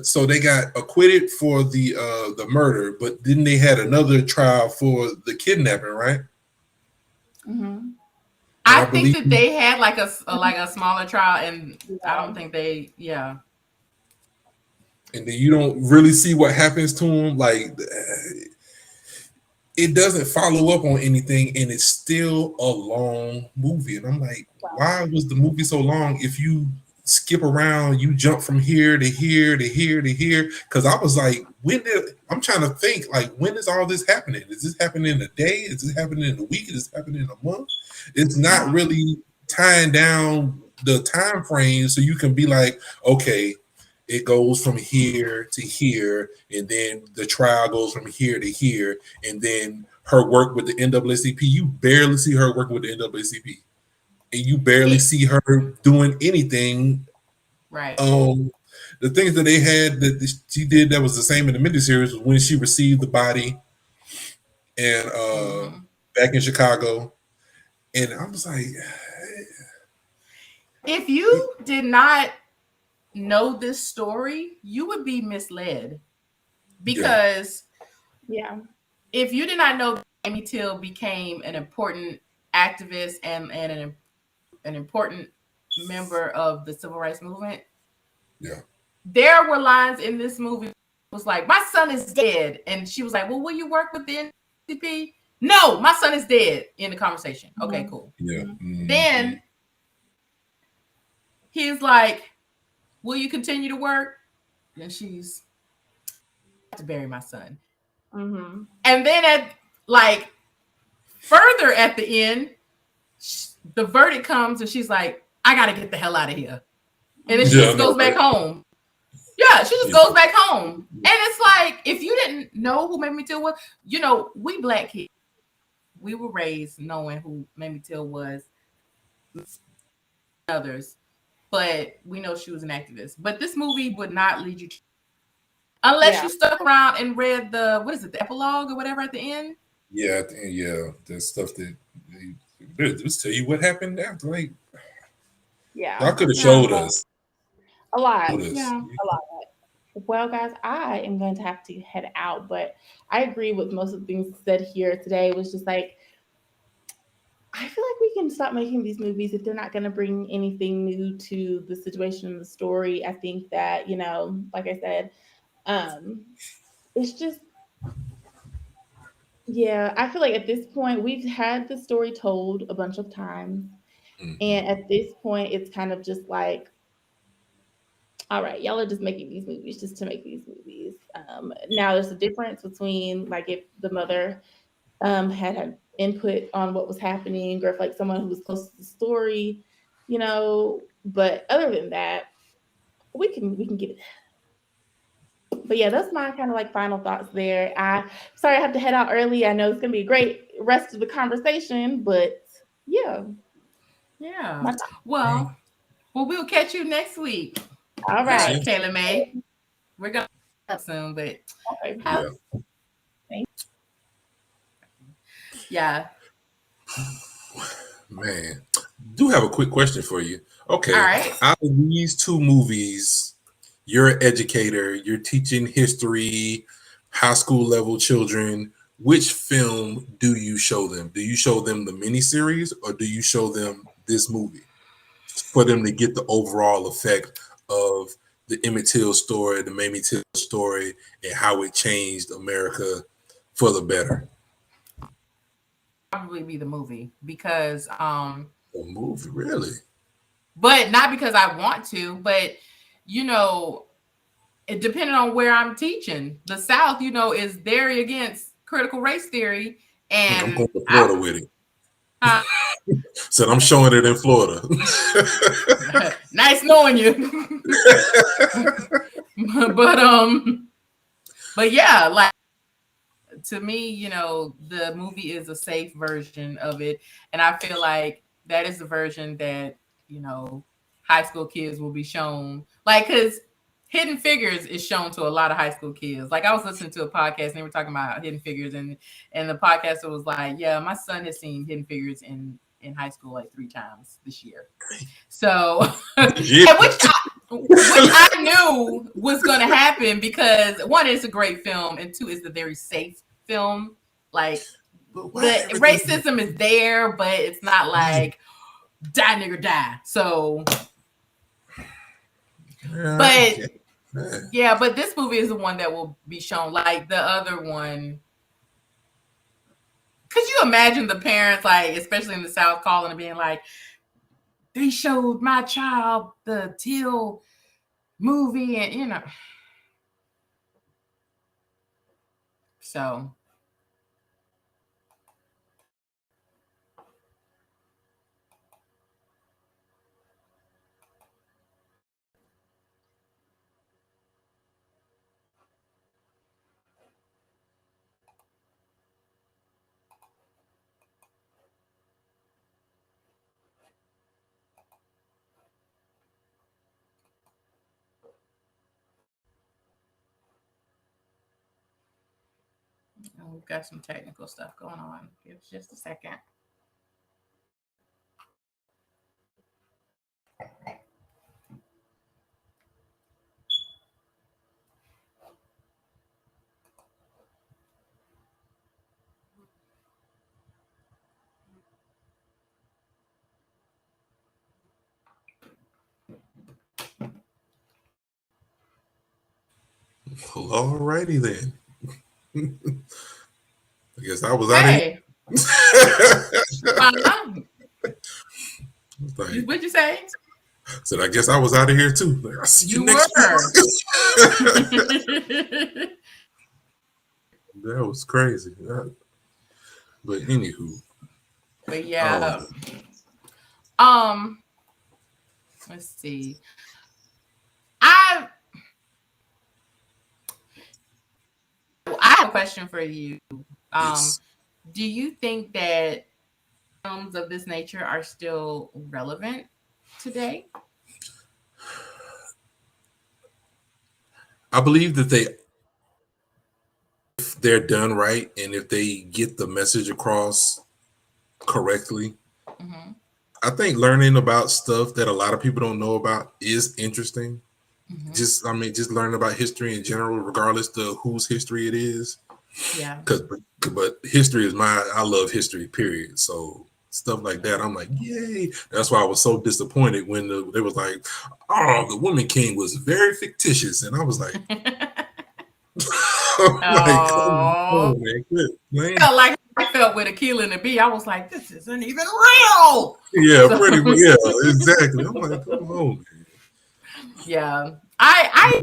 so they got acquitted for the murder, but then they had another trial for the kidnapping, right? And
I
I
think
believe,
that they had like a smaller trial, and I don't think they,
and then you don't really see what happens to them. Like, it doesn't follow up on anything, and it's still a long movie. And I'm like, why was the movie so long? If you skip around, you jump from here to here to here to here. Because I was like, I'm trying to think, like, when is all this happening? Is this happening in a day? Is this happening in a week? Is this happening in a month? It's not really tying down the time frame, so you can be like, okay, it goes from here to here, and then the trial goes from here to here, and then her work with the NAACP. You barely see her working with the NAACP, and you barely see her doing anything.
right.
The things that they had that she did that was the same in the miniseries was when she received the body and back in Chicago, and I was like,
if you did not know this story, you would be misled, because if you did not know that Emmett Till became an important activist and an important member of the civil rights movement, there were lines in this movie was like, my son is dead, and she was like, well, will you work with the NCP? No, my son is dead. In the conversation. Okay, cool. Then he's like, will you continue to work? And she's to bury my son. And then at like further at the end, the verdict comes and she's like, I gotta get the hell out of here. And then she just goes back home. Yeah, she just goes back home. And it's like, if you didn't know who Mamie Till was, we Black kids, we were raised knowing who Mamie Till was, others, but we know she was an activist. But this movie would not lead you to, unless you stuck around and read the epilogue or whatever at the end.
Yeah, the stuff that they just tell you what happened after. Like, y'all could have showed us.
A lot.
Do this.
Yeah.
A lot. Well, guys, I am going to have to head out, but I agree with most of the things said here today. It was just like, I feel like we can stop making these movies if they're not going to bring anything new to the situation and the story. I think that, like I said, um, it's just, yeah, I feel like at this point, we've had the story told a bunch of times.
Mhm.
And at this point, it's kind of just like, all right, y'all are just making these movies just to make these movies. Now, there's a difference between like if the mother had input on what was happening, or if like someone who was close to the story, But other than that, we can get it. But yeah, that's my kind of like final thoughts there. Sorry I have to head out early. I know it's gonna be a great rest of the conversation, but yeah,
Yeah.
my
Well, we'll catch you next week.
all
Yes,
right.
yes.
Kayla May. We're gonna up soon, but
Okay.
have
Yeah.
yeah.
Man, do have a quick question for you.
All
Okay,
right.
out of these two movies, you're an educator, you're teaching history, high school level children. Which film do you show them? Do you show them the miniseries or do you show them this movie for them to get the overall effect of the Emmett Till story, the Mamie Till story, and how it changed America for the better?
Probably be the movie because
A movie, really?
but not because I want to, but you know, it depending on where I'm teaching. The South, is very against critical race theory,
I'm
and
going to Florida with it.
uh,
Said I'm showing it in Florida.
nice knowing you. but but yeah, like to me, the movie is a safe version of it, and I feel like that is the version that high school kids will be shown, like, because Hidden Figures is shown to a lot of high school kids. Like, I was listening to a podcast and they were talking about Hidden Figures, and the podcaster was like, yeah, my son has seen Hidden Figures in high school like 3 times this year. So
Yeah.
and which I knew was going to happen, because one, it's a great film, and two, it's a very safe film. Like,
But why
the
everything?
racism is there, but it's not like die nigger die. So,
Yeah, I
but
get that.
yeah, but this movie is the one that will be shown. Like the other one, could you imagine the parents, like, especially in the South, calling and being like, they showed my child the Till movie, and so. We've got some technical stuff going on. Give us just a second.
Well, alrighty then. I guess I was out of here.
Hey,
Like,
what'd you say?
said I guess I was out of here too. Like, I'll see you
You
next week.
were.
That was crazy. But anywho,
But yeah,
um,
um, let's see. I I have a question for you. Um,
yes,
do you think that films of this nature are still relevant today?
I believe that if they're done right and if they get the message across correctly,
Hmm.
I think learning about stuff that a lot of people don't know about is interesting.
Mhm.
Just, I mean, just learning about history in general, regardless of whose history it is.
Yeah.
Because, but history is my, I love history, period. So stuff like that, I'm like, yay. That's why I was so disappointed when they was like, oh, the Woman King was very fictitious. And I was like, I'm like, come
Oh,
on, man. Quit playing.
felt like I felt with Aquila and the Bee. I was like, this isn't even real.
Yeah,
So
pretty much. Yeah, exactly. I'm like, come on, man.
yeah, I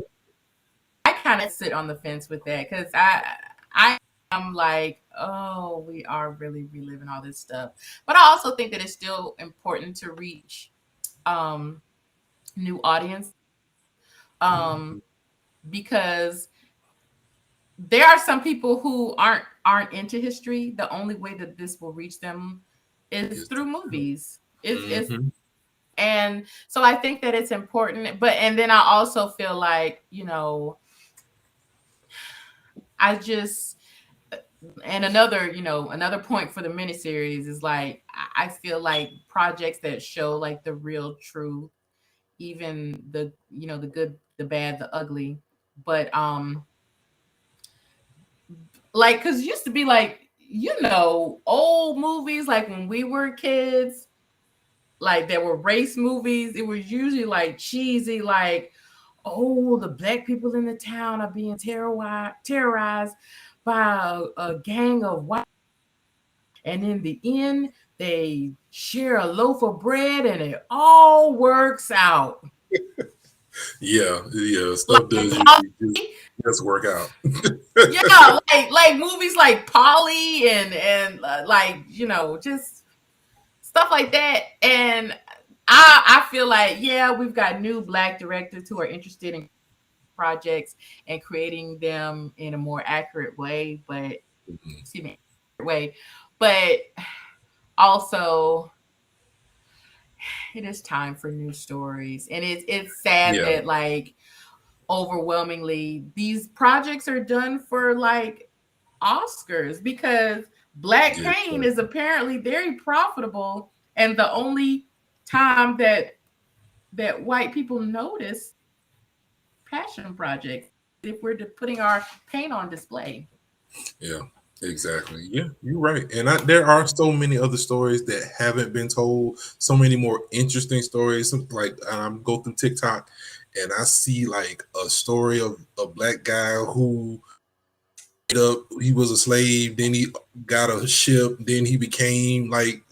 kind of sit on the fence with that because I am like, oh, we are really reliving all this stuff, but I also think that it's still important to reach um new audience um because there are some people who aren't into history. The only way that this will reach them is
It's
through movies. It's
mm-hmm.
and so I think that it's important. But and then I also feel like I just and another point for the miniseries is like I feel like projects that show like the real truth, even the good, the bad, the ugly, but like because it used to be like old movies like when we were kids, like there were race movies. It was usually like cheesy, like oh the black people in the town are being terrorized by a gang of white, and in the end they share a loaf of bread and it all works out.
Yeah, yeah. Stuff
Like
does
Polly,
usually just work out.
yeah, like movies like Polly and like just stuff like that. And I feel like yeah, we've got new black directors who are interested in projects and creating them in a more accurate way, but excuse me, way, but also it is time for new stories, and it's sad
Yeah,
that like overwhelmingly these projects are done for like Oscars because Black
yeah,
Pain is apparently very profitable, and the only time that white people notice passion projects if we're putting our paint on display.
yeah. Exactly. Yeah, you're right. And there are so many other stories that haven't been told. So many more interesting stories. Like go through TikTok, and I see like a story of a black guy who up he was a slave, then he got a ship, then he became like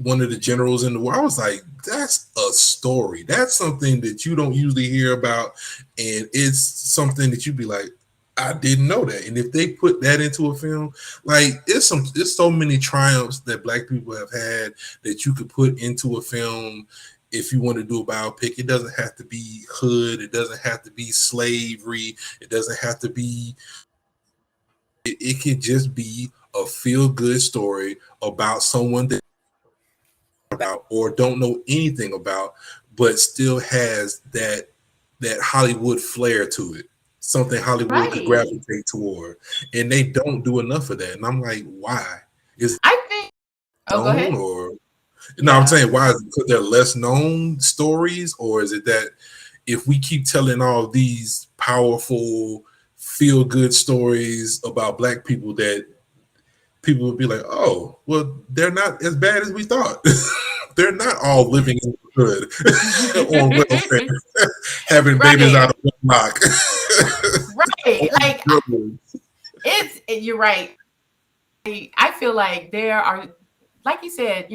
one of the generals in the war. I was like, that's a story. That's something that you don't usually hear about, and it's something that you'd be like, I didn't know that. And if they put that into a film, like it's so many triumphs that black people have had that you could put into a film. If you want to do a biopic, it doesn't have to be hood, it doesn't have to be slavery, it doesn't have to be, it could just be a feel good story about someone that about or don't know anything about, but still has that Hollywood flair to it. Something Hollywood could
Right.
gravitate toward. And they don't do enough of that. And I'm like, why? Is
I think.
it
Oh, go
known
ahead.
or no, I'm
Yeah.
saying why is it because they're less known stories, or is it that if we keep telling all these powerful feel good stories about black people that people would be like, oh, well, they're not as bad as we thought. They're not all living in the hood on welfare, having babies
Right.
out of wedlock.
Right. Like you're right. I feel like there are, like you said,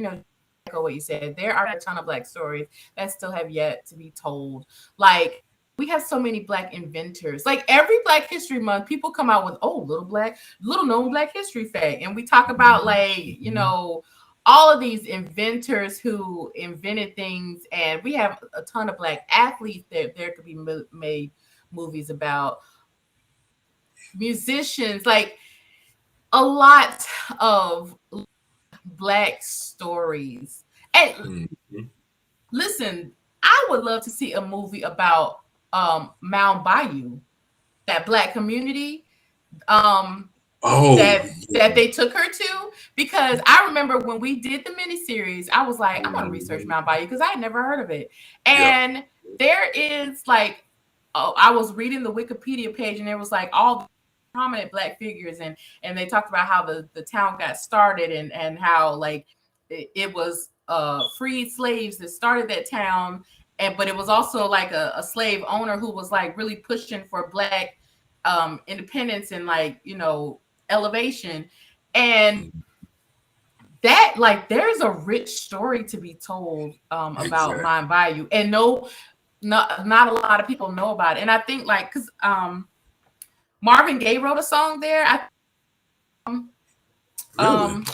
echo what you said. There are a ton of black stories that still have yet to be told. Like we have so many black inventors. Like every Black History Month, people come out with little known Black history fact, and we talk about like all of these inventors who invented things, and we have a ton of black athletes that there could be made movies about, musicians, like a lot of black stories. And
Mhm.
listen, I would love to see a movie about Mound Bayou, that black community um
Oh,
that they took her to, because I remember when we did the miniseries, I was like, I'm gonna research Mount Bayou because I had never heard of it.
yeah.
And there is like I was reading the Wikipedia page, and there was like all prominent Black figures, and they talked about how the town got started, and how like it was freed slaves that started that town, and but it was also like a slave owner who was like really pushing for Black independence and like elevation, and that like there's a rich story to be told about
Exactly.
Mind Bayou, and not a lot of people know about it. And I think like because Marvin Gaye wrote a song there.
Really?
Um,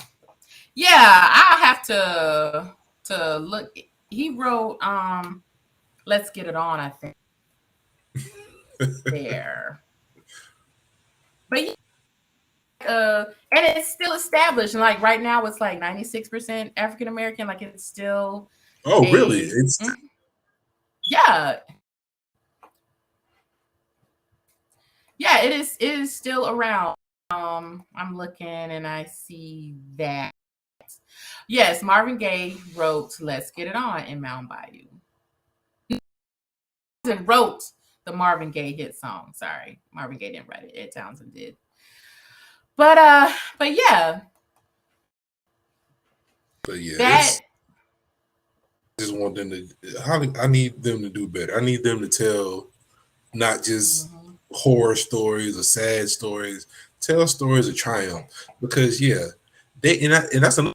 yeah, I have to look. He wrote "Let's Get It On." I think there, but yeah, and it's still established. And like right now, it's like 96% African American. Like it's still
Oh, really?
a yeah, yeah. It is still around. I'm looking and I see that. Yes, Marvin Gaye wrote "Let's Get It On" in Mound Bayou. And wrote the Marvin Gaye hit song. Sorry, Marvin Gaye didn't write it. Ed Townsend did. But yeah,
But yeah,
that
it's just want them to. I need them to do better. I need them to tell not just
mhm.
horror stories or sad stories. Tell stories of triumph because yeah, and that's another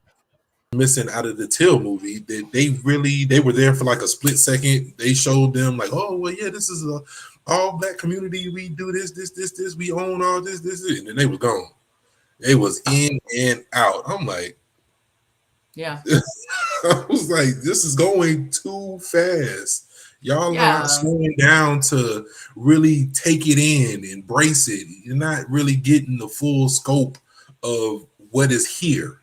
missing out of the Till movie that they were there for like a split second. They showed them like, oh well, yeah, this is a all Black community. We do this. We own all this, and then they was gone. They was in and out. I'm like,
Yeah,
I was like, this is going too fast. Y'all are not
yeah,
slowing down to really take it in, embrace it. You're not really getting the full scope of what is here.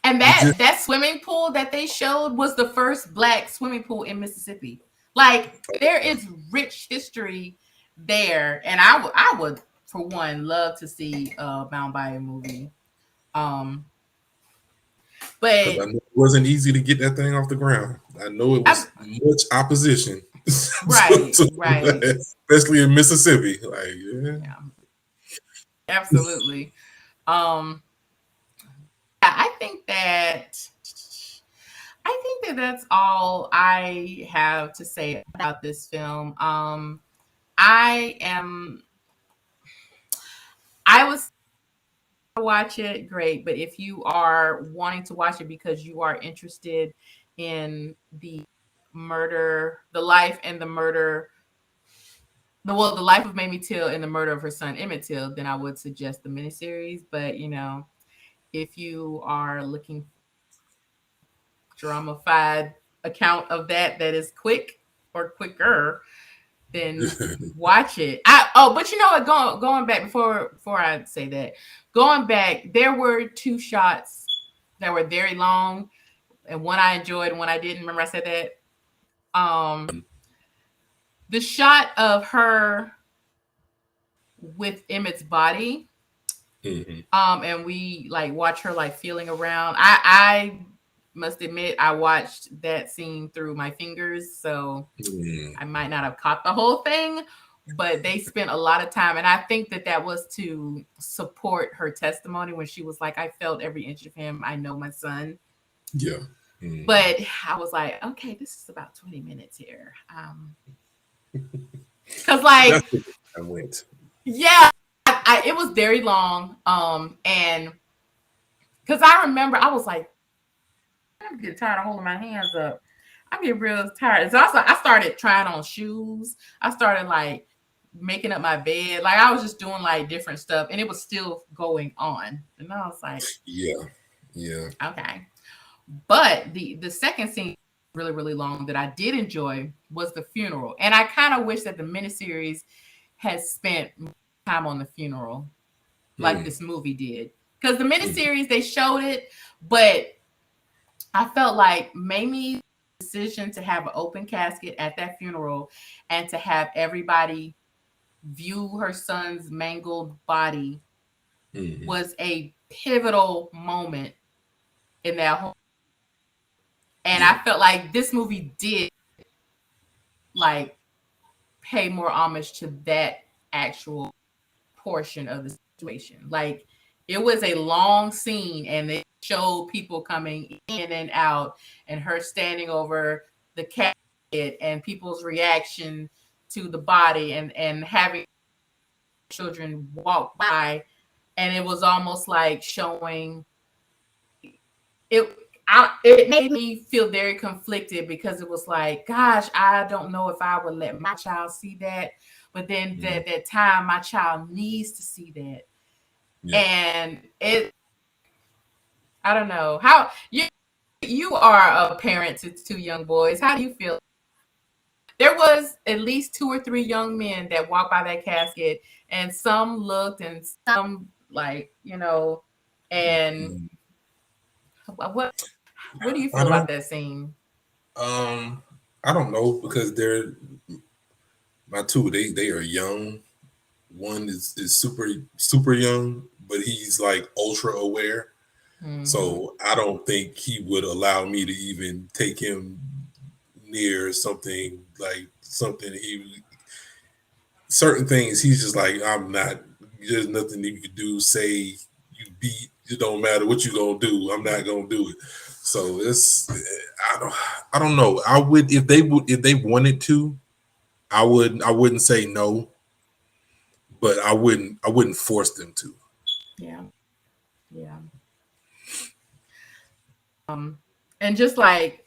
and
You just
that swimming pool that they showed was the first Black swimming pool in Mississippi. Like there is rich history there, and I would for one love to see a Mound Bayou movie. Um,
because I
but
know it wasn't easy to get that thing off the ground. I know it
I,
was much opposition,
right,
to
right,
that, especially in Mississippi. Like, yeah,
yeah, absolutely. Um, I think that that's all I have to say about this film. I am I was watch it, great, but if you are wanting to watch it because you are interested in the murder, the life and the murder, the life of Mamie Till and the murder of her son Emmett Till, then I would suggest the miniseries. But if you are looking dramified account of that is quick or quicker, then watch it. But you know what? Going back before I say that, going back, there were two shots that were very long, and one I enjoyed and one I didn't. Remember I said that. The shot of her with Emmett's body,
Mhm.
and we like watch her like feeling around. I must admit I watched that scene through my fingers, so
Mm.
I might not have caught the whole thing, but they spent a lot of time. And I think that was to support her testimony when she was like, I felt every inch of him. I know my son.
Yeah. Mm.
But I was like, okay, this is about 20 minutes here. Because, like,
That's the I went.
yeah, it was very long. And because I remember I was like, I'm getting tired of holding my hands up. I'm getting real tired. So I started trying on shoes. I started like making up my bed. Like I was just doing like different stuff, and it was still going on. And I was like,
Yeah. Yeah.
okay. But the second scene really really long that I did enjoy was the funeral, and I kind of wish that the miniseries has spent time on the funeral like
Mm.
this movie did, because the
Mm.
miniseries they showed it, but I felt like Mamie's decision to have an open casket at that funeral and to have everybody view her son's mangled body
Mm.
was a pivotal moment in that whole. And
Yeah.
I felt like this movie did like pay more homage to that actual portion of the situation. Like it was a long scene and they showed people coming in and out and her standing over the casket and people's reaction to the body and having children walk by, and it was almost like showing it. It made me feel very conflicted because it was like, gosh, I don't know if I would let my child see that, but then that time my child needs to see that.
Yeah.
And I don't know how you are a parent to two young boys. How do you feel? There was at least two or three young men that walked by that casket, and some looked and some like, and
Mhm.
what do you
I
feel about
don't.
that scene?
I don't know because they're my two. They are young. One is super young, but he's like ultra aware.
Mm-hmm.
So I don't think he would allow me to even take him near something like something he certain things. He's just like, I'm not. There's nothing you can do. Say you beat. It don't matter what you gonna do. I'm not gonna do it. So I don't know. I would if they wanted to. I wouldn't say no, but I wouldn't force them to.
Yeah, yeah. And just like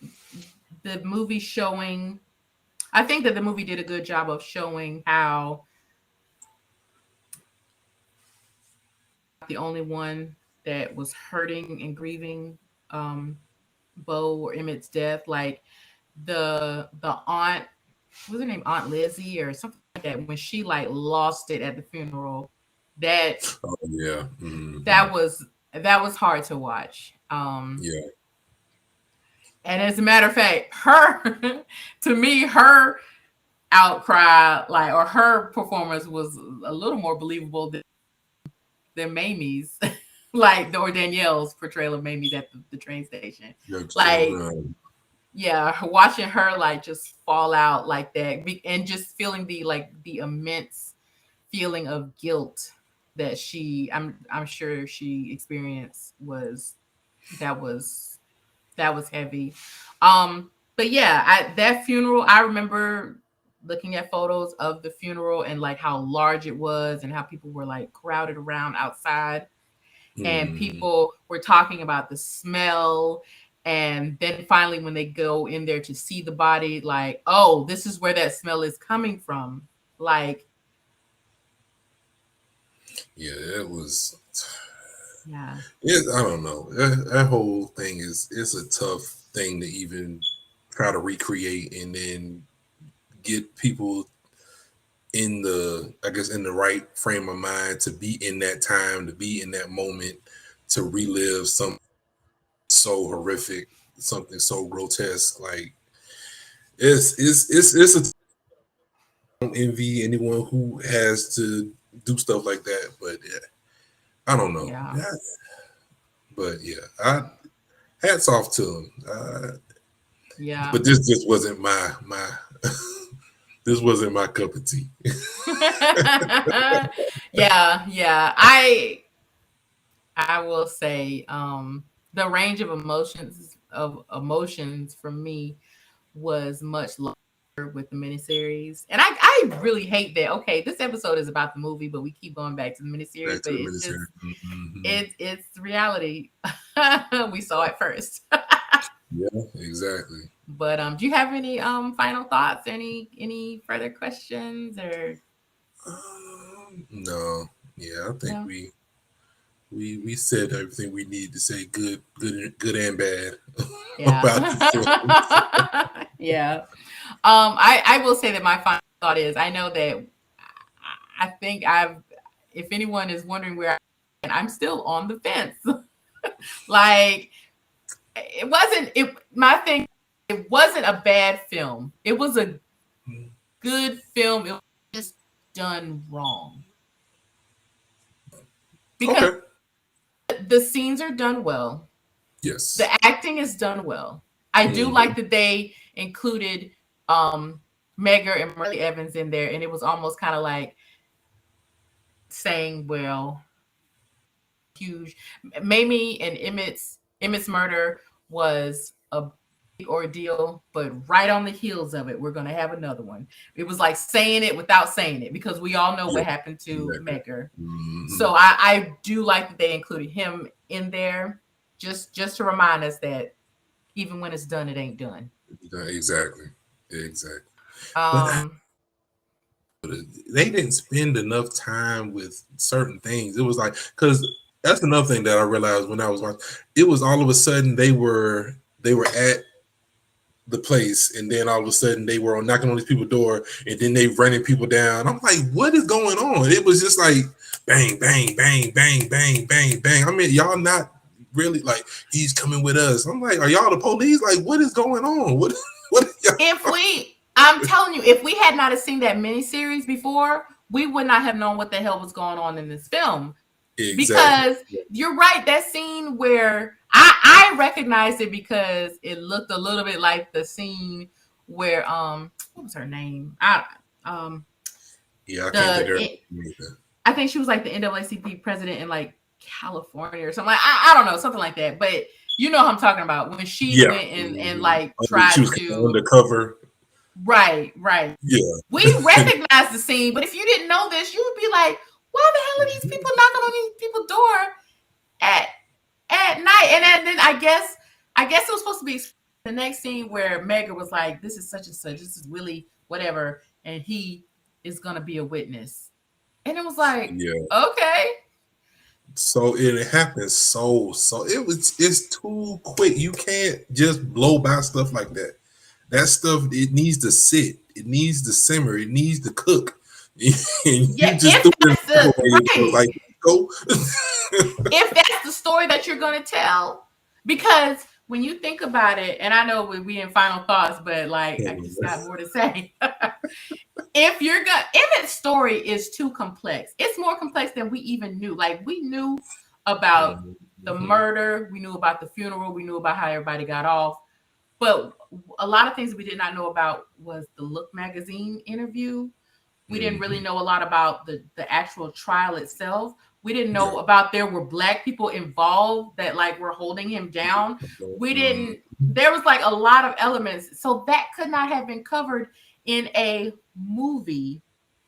the movie showing, I think that the movie did a good job of showing how the only one that was hurting and grieving um Bo or Emmett's death. Like the aunt, what was her name, Aunt Lizzie or something like that, when she like lost it at the funeral, that
Oh yeah,
that was that was hard to watch.
yeah,
And as a matter of fact, her to me, her outcry, like, or her performance was a little more believable than Mamie's, like, or Danielle's portrayal of Mamie's at the train station. Like, yeah, watching her like just fall out like that, and just feeling the like the immense feeling of guilt that I'm sure she experienced was that was that was heavy. But yeah, at that funeral, I remember looking at photos of the funeral and like how large it was and how people were like crowded around outside, and
mm,
people were talking about the smell. And then finally, when they go in there to see the body, like, oh, this is where that smell is coming from. Like,
yeah. It was.
yeah,
I don't know. That whole thing is a tough thing to even try to recreate and then get people in the I guess in the right frame of mind to be in that time, to be in that moment, to relive something so horrific, something so grotesque. Like it's a I don't envy anyone who has to do stuff like that, but yeah, I don't know.
yeah,
Yeah, but yeah, I hats off to him.
yeah.
But this just wasn't my this wasn't my cup of tea.
Yeah, yeah. I will say the range of emotions for me was much lower with the miniseries. And I really hate that. Okay, this episode is about the movie, but we keep going back to the miniseries,
Back
but
to the
it's just
ministry. Hmm.
it's reality. We saw it first.
Yeah, exactly.
But do you have any final thoughts? Any further questions or
No, yeah, I think
no?
we said everything we need to say, good and bad about the film.
Yeah. Yeah. I will say that my final thought is I know that I think if anyone is wondering where I'm still on the fence. Like it wasn't it my thing it wasn't a bad film. It was a good film. It was just done wrong. Because
Okay.
the scenes are done well. The
Yes.
acting is done well. I do
Hmm.
like that they included um Megger and Murray Evans in there, and it was almost kind of like saying, well, huge. Mamie and Emmett's murder was a big ordeal, but right on the heels of it, we're gonna have another one. It was like saying it without saying it, because we all know
Yeah,
what happened to
exactly.
Megger.
Mm-hmm.
So I do like that they included him in there, just to remind us that even when it's done, it ain't done.
Exactly. But
Um,
they didn't spend enough time with certain things. It was like, because that's another thing that I realized when I was watching. It was all of a sudden they were at the place, and then all of a sudden they were knocking on these people's door, and then they running people down. I'm like, what is going on? It was just like bang, bang, bang, bang, bang, bang, bang. I mean, y'all not really like, he's coming with us. I'm like, are y'all the police? Like, what is going on? What
I'm telling you, if we had not have seen that miniseries before, we would not have known what the hell was going on in this film.
Exactly.
Because you're right, that scene where I recognized it because it looked a little bit like the scene where what was her name?
I can't think of her.
I think she was like the NAACP president in like California or something. Like I don't know, something like that. But you know what I'm talking about, when she went and like tried
she was
to
undercover.
Right.
Yeah.
We recognize the scene, but if you didn't know this, you would be like, why the hell are these people knocking on these people's door at night? And then I guess it was supposed to be the next scene where Megger was like, this is such and such, this is Willie, whatever, and he is gonna be a witness. And it was like, okay.
So it happens so it's too quick. You can't just blow by stuff like that. That stuff, it needs to sit, it needs to simmer, it needs to cook.
If that's the story that you're going to tell, because when you think about it, and I know we in final thoughts, but like I just got more to say. Emmett's story is too complex. It's more complex than we even knew. Like, we knew about the murder, we knew about the funeral, we knew about how everybody got off. But a lot of things we did not know about was the Look magazine interview. We didn't really know a lot about the actual trial itself. We didn't know about there were Black people involved that like were holding him down. We didn't. There was like a lot of elements, so that could not have been covered in a movie.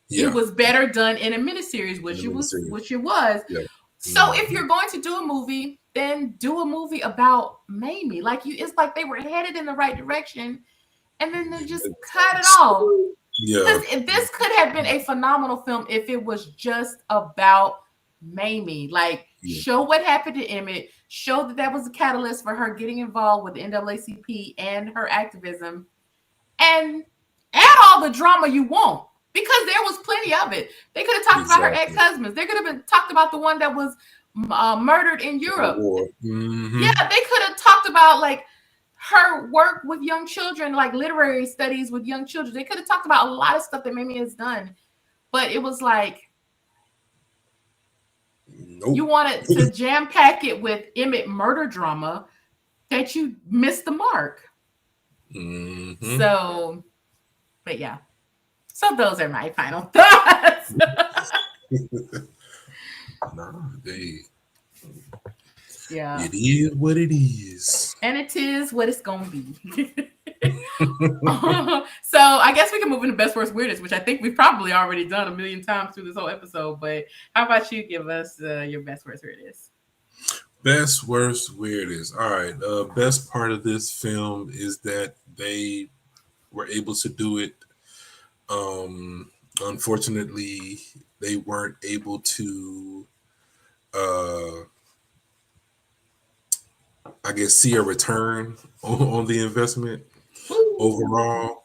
It was better done in a miniseries, which it was. Yeah. So if you're going to do a movie, then do a movie about Mamie. Like, it's like they were headed in the right direction, and then they just cut it off. Yeah. This could have been a phenomenal film if it was just about Mamie. Like, show what happened to Emmett, show that was a catalyst for her getting involved with the NAACP and her activism, and add all the drama you want, because there was plenty of it. They could have talked about her ex-husbands. They could have been talked about the one that was murdered in Europe. Yeah, they could have talked about like her work with young children, like literary studies with young children. They could have talked about a lot of stuff that Mamie has done, but it was like, you wanted to jam pack it with Emmett murder drama that you missed the mark. So, but yeah. So those are my final thoughts. Yeah.
It is what it is.
And it is what it's going to be. So I guess we can move into best, worst, weirdest, which I think we've probably already done a million times through this whole episode. But how about you give us your best, worst, weirdest?
Best, worst, weirdest. All right. Best part of this film is that they were able to do it. Unfortunately, they weren't able to I guess see a return on the investment overall.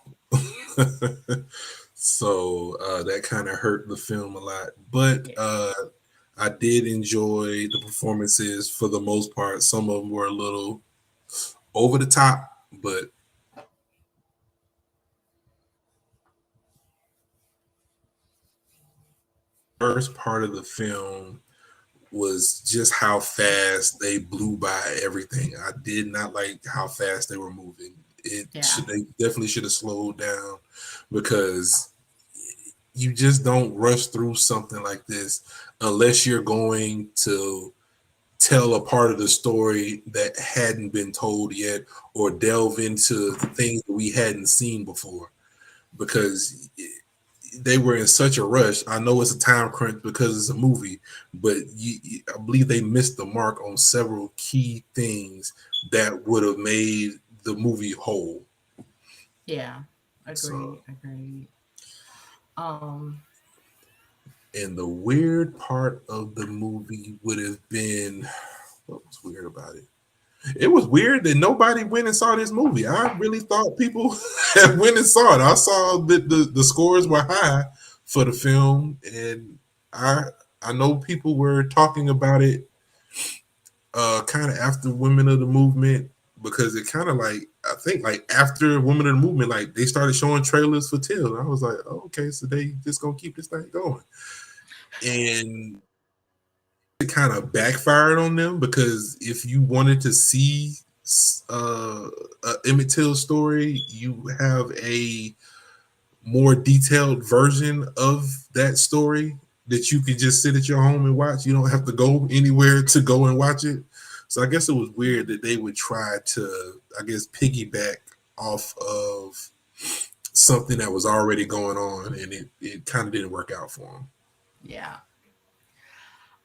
So that kind of hurt the film a lot. But I did enjoy the performances for the most part. Some of them were a little over the top, but first part of the film was just how fast they blew by everything. I did not like how fast they were moving.
Yeah.
They definitely should have slowed down, because you just don't rush through something like this unless you're going to tell a part of the story that hadn't been told yet, or delve into things that we hadn't seen before, because they were in such a rush. I know it's a time crunch because it's a movie, but I believe they missed the mark on several key things that would have made the movie whole.
Yeah.
So,
Agreed. Agreed. Um,
and the weird part of the movie would have been, what was weird about it? It was weird that nobody went and saw this movie. I really thought people went and saw it. I saw that the scores were high for the film, and I I know people were talking about it kind of after Women of the Movement, because it kind of like, I think like after Women of the Movement, like they started showing trailers for Till, and I was like, oh, okay, so they just gonna keep this thing going, and it kind of backfired on them, because if you wanted to see a Emmett Till story, you have a more detailed version of that story that you can just sit at your home and watch. You don't have to go anywhere to go and watch it. So I guess it was weird that they would try to, I guess, piggyback off of something that was already going on, and it kind of didn't work out for them.
yeah.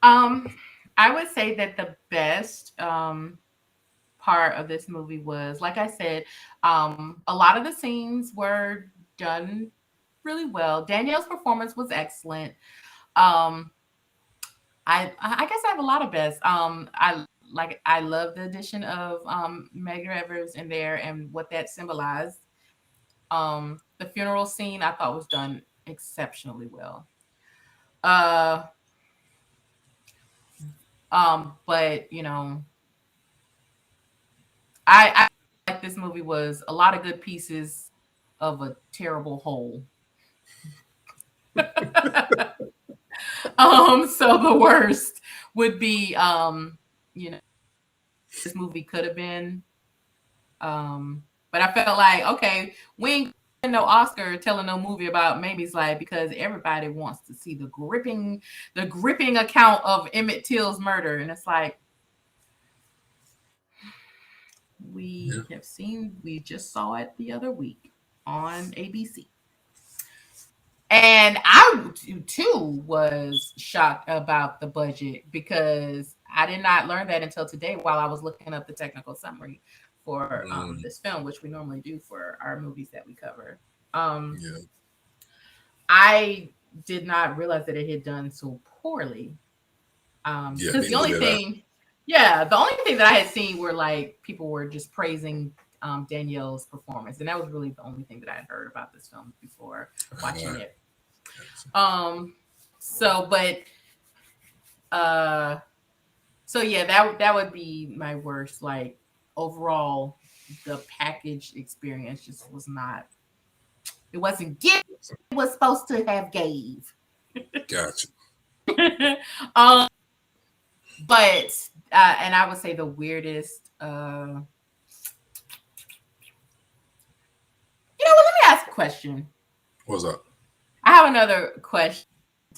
Um, I would say that the best part of this movie was, like I said, a lot of the scenes were done really well. Danielle's performance was excellent. Um, I guess I have a lot of best. I love the addition of Medgar Evers in there and what that symbolized. The funeral scene I thought was done exceptionally well. Uh, but I like this movie was a lot of good pieces of a terrible whole. So the worst would be you know, this movie could have been. But I felt like, okay, we ain't getting no Oscar telling no movie about Mamie's life because everybody wants to see the gripping account of Emmett Till's murder. And it's like,
Yeah.
we just saw it the other week on ABC. And I too was shocked about the budget because I did not learn that until today while I was looking up the technical summary for
Mm,
this film, which we normally do for our movies that we cover. Um,
yeah.
I did not realize that it had done so poorly.
Yeah.
Because
Neither did I.
the only thing that I had seen were like people were just praising Danielle's performance, and that was really the only thing that I had heard about this film before watching it. Um, so, but uh, so yeah, that would be my worst. Like overall, the package experience just was not. It wasn't give. It was supposed to have gave.
Gotcha.
um, but and I would say the weirdest. Let me ask a question.
What's up?
I have another question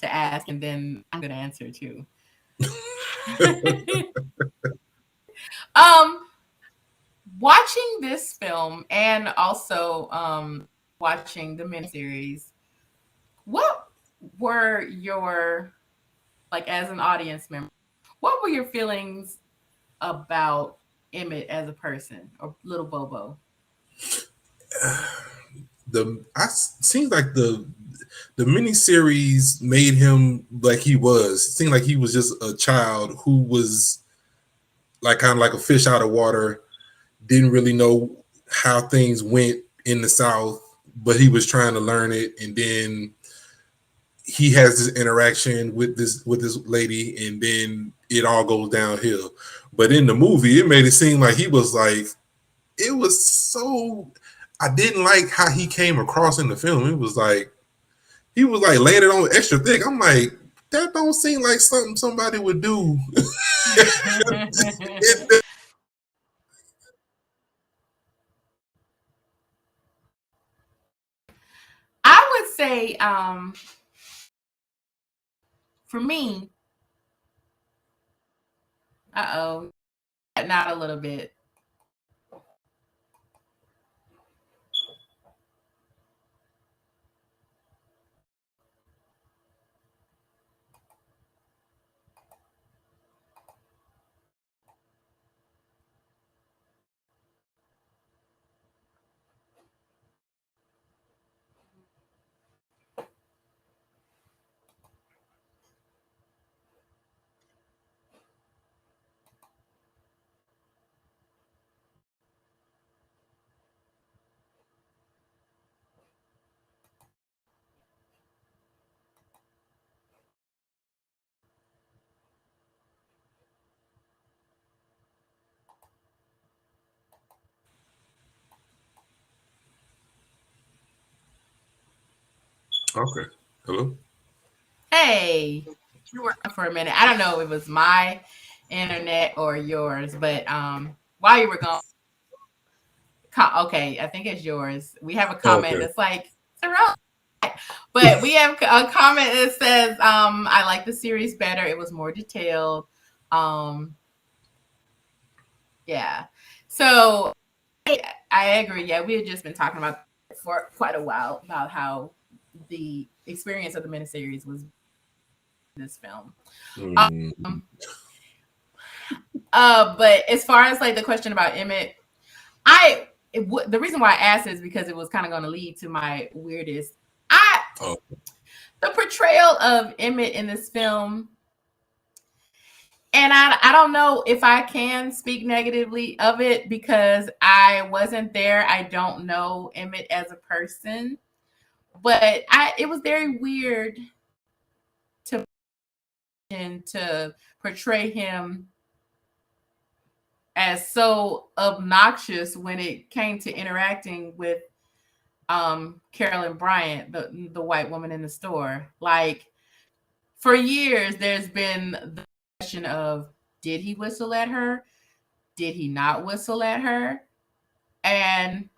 to ask, and then I'm gonna answer too. um, Watching this film and also watching the miniseries, what were your like as an audience member? What were your feelings about Emmett as a person or little Bobo?
The I seems like the miniseries made him like he was. It seemed like he was just a child who was like kind of like a fish out of water, didn't really know how things went in the South, but he was trying to learn it. And then he has this interaction with this lady, and then it all goes downhill. But in the movie, it made it seem like he was like, it was so, I didn't like how he came across in the film. It was like he was like laying it on extra thick. I'm like, that don't seem like something somebody would do.
would say, for me, not a little bit.
Okay. Hello?
Hey, you were for a minute. I don't know if it was my internet or yours, but while you were gone, okay, I think it's yours. We have a comment that's like, but we have a comment that says, I like the series better. It was more detailed. Yeah. So I agree. Yeah, we had just been talking about for quite a while about how the experience of the miniseries was this film. But as far as like the question about Emmett, the reason why I asked is because it was kind of going to lead to my weirdest. The portrayal of Emmett in this film, and I don't know if I can speak negatively of it because I wasn't there. I don't know Emmett as a person, but it was very weird to portray him as so obnoxious when it came to interacting with Carolyn Bryant, the white woman in the store. Like, for years, there's been the question of, did he whistle at her? Did he not whistle at her? And,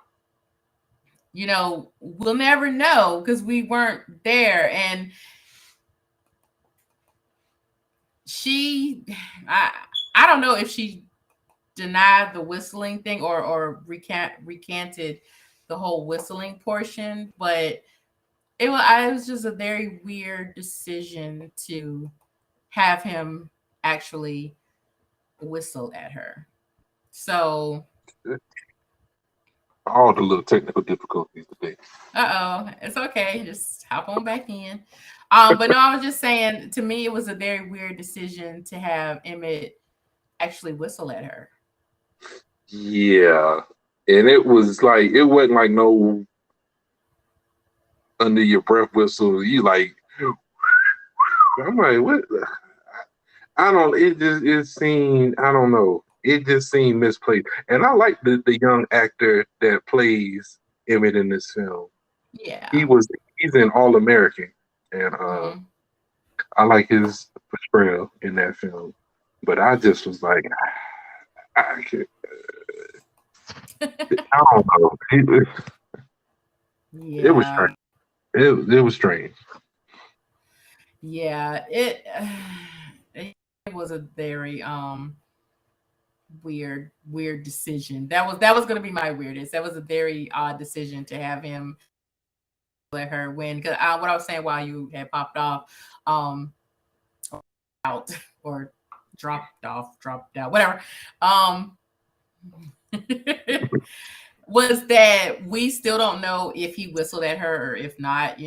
we'll never know because we weren't there. And I don't know if she denied the whistling thing or recanted the whole whistling portion, but it was just a very weird decision to have him actually whistle at her. So
all the little technical difficulties today.
It's okay. Just hop on back in. But no, I was just saying, to me, it was a very weird decision to have Emmett actually whistle at her.
Yeah. And it wasn't like no under your breath whistle. You like, I'm like, what? I don't, I don't know. It just seemed misplaced. And I like the young actor that plays Emmett in this film.
Yeah.
He's an All-American. And I like his portrayal in that film. But I just was like, I don't know. It was strange. It was strange.
Yeah, it was a very weird decision. That was going to be my weirdest. That was a very odd decision to have him let her win. Because what I was saying while you had popped off, out or dropped out, whatever. Was that we still don't know if he whistled at her or if not.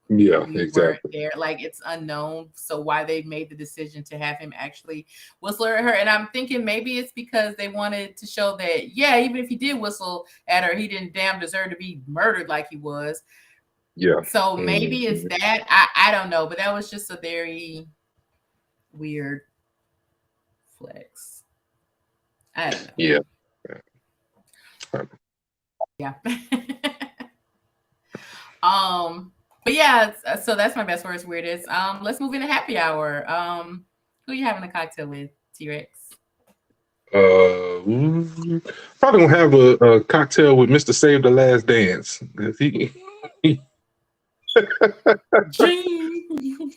Yeah,
we
exactly.
weren't there. Like, it's unknown. So why they made the decision to have him actually whistle at her. And I'm thinking maybe it's because they wanted to show that, yeah, even if he did whistle at her, he didn't damn deserve to be murdered like he was.
Yeah.
So maybe it's that. I don't know. But that was just a very weird flex. I don't know.
Yeah.
Yeah. But yeah, so that's my best worst weirdest. Let's move into happy hour. Who you having a cocktail with, T-Rex?
Probably gonna have a cocktail with Mr. Save the Last Dance.
Gene.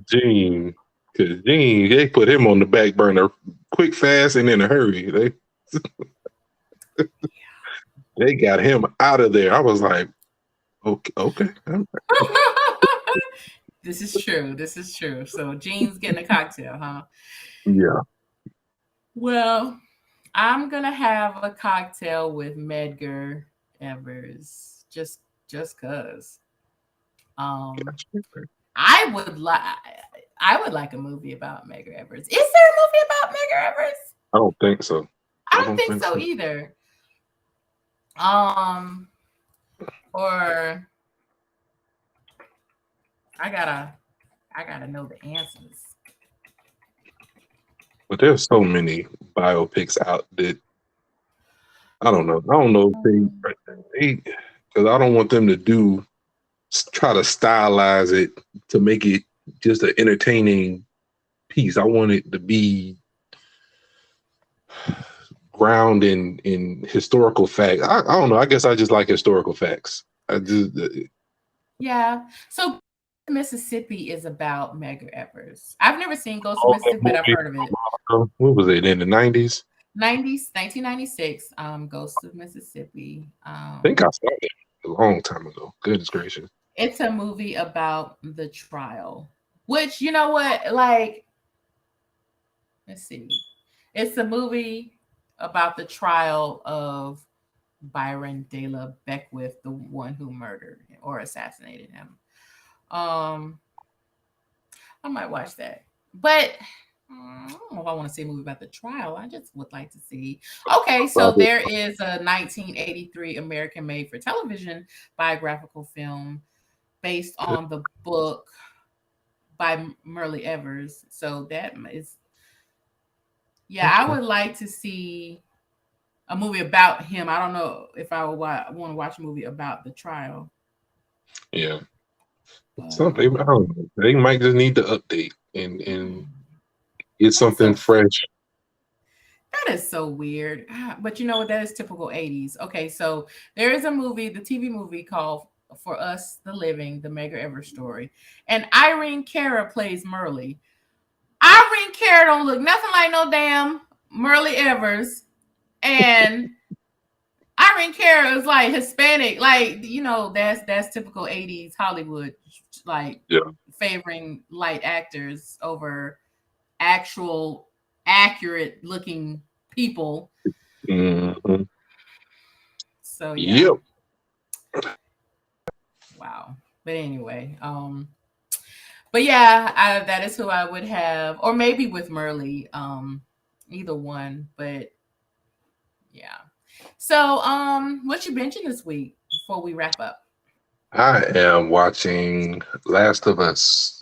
Gene. Because Gene, they put him on the back burner quick, fast, and in a hurry. They got him out of there. I was like, okay.
This is true. This is true. So Gene's getting a cocktail, huh?
Yeah.
Well, I'm gonna have a cocktail with Medgar Evers, just cause. I would like a movie about Medgar Evers. Is there a movie about Medgar Evers?
I don't think so.
I don't think so either. Or I gotta know the answers.
But there's so many biopics out that I don't know. I don't know if they because I don't want them to try to stylize it to make it just an entertaining piece. I want it to be ground in historical facts. I don't know. I guess I just like historical facts.
Yeah. So Mississippi is about Medgar Evers. I've never seen Ghost of Mississippi, but I've heard of it.
What was it in the 90s?
1996. Ghost of Mississippi.
I think I saw it a long time ago. Goodness gracious.
It's a movie about the trial, which, you know what, like, let's see. It's a movie about the trial of Byron De La Beckwith, the one who murdered or assassinated him. I might watch that, but I don't know if I want to see a movie about the trial. I just would like to see. Okay, so there is a 1983 American made for television biographical film based on the book by Merle Evers. So that is, yeah, I would like to see a movie about him. I don't know if I would want to watch a movie about the trial.
Yeah. Something, I don't know. They might just need to update and get something fresh.
That is so weird. But you know what? That is typical 80s. Okay, so there is a movie, the TV movie called For Us the Living, the Medgar Evers story. And Irene Cara plays Merle. Irene Cara don't look nothing like no damn Merle Evers. And Irene Cara is like Hispanic, like, you know, that's typical 80s Hollywood, like favoring light actors over actual accurate looking people.
Mm-hmm.
So yeah.
Yep.
Wow. But anyway, but yeah, that is who I would have, or maybe with Merle, either one. But yeah. So, what you binging this week before we wrap up?
I am watching Last of Us.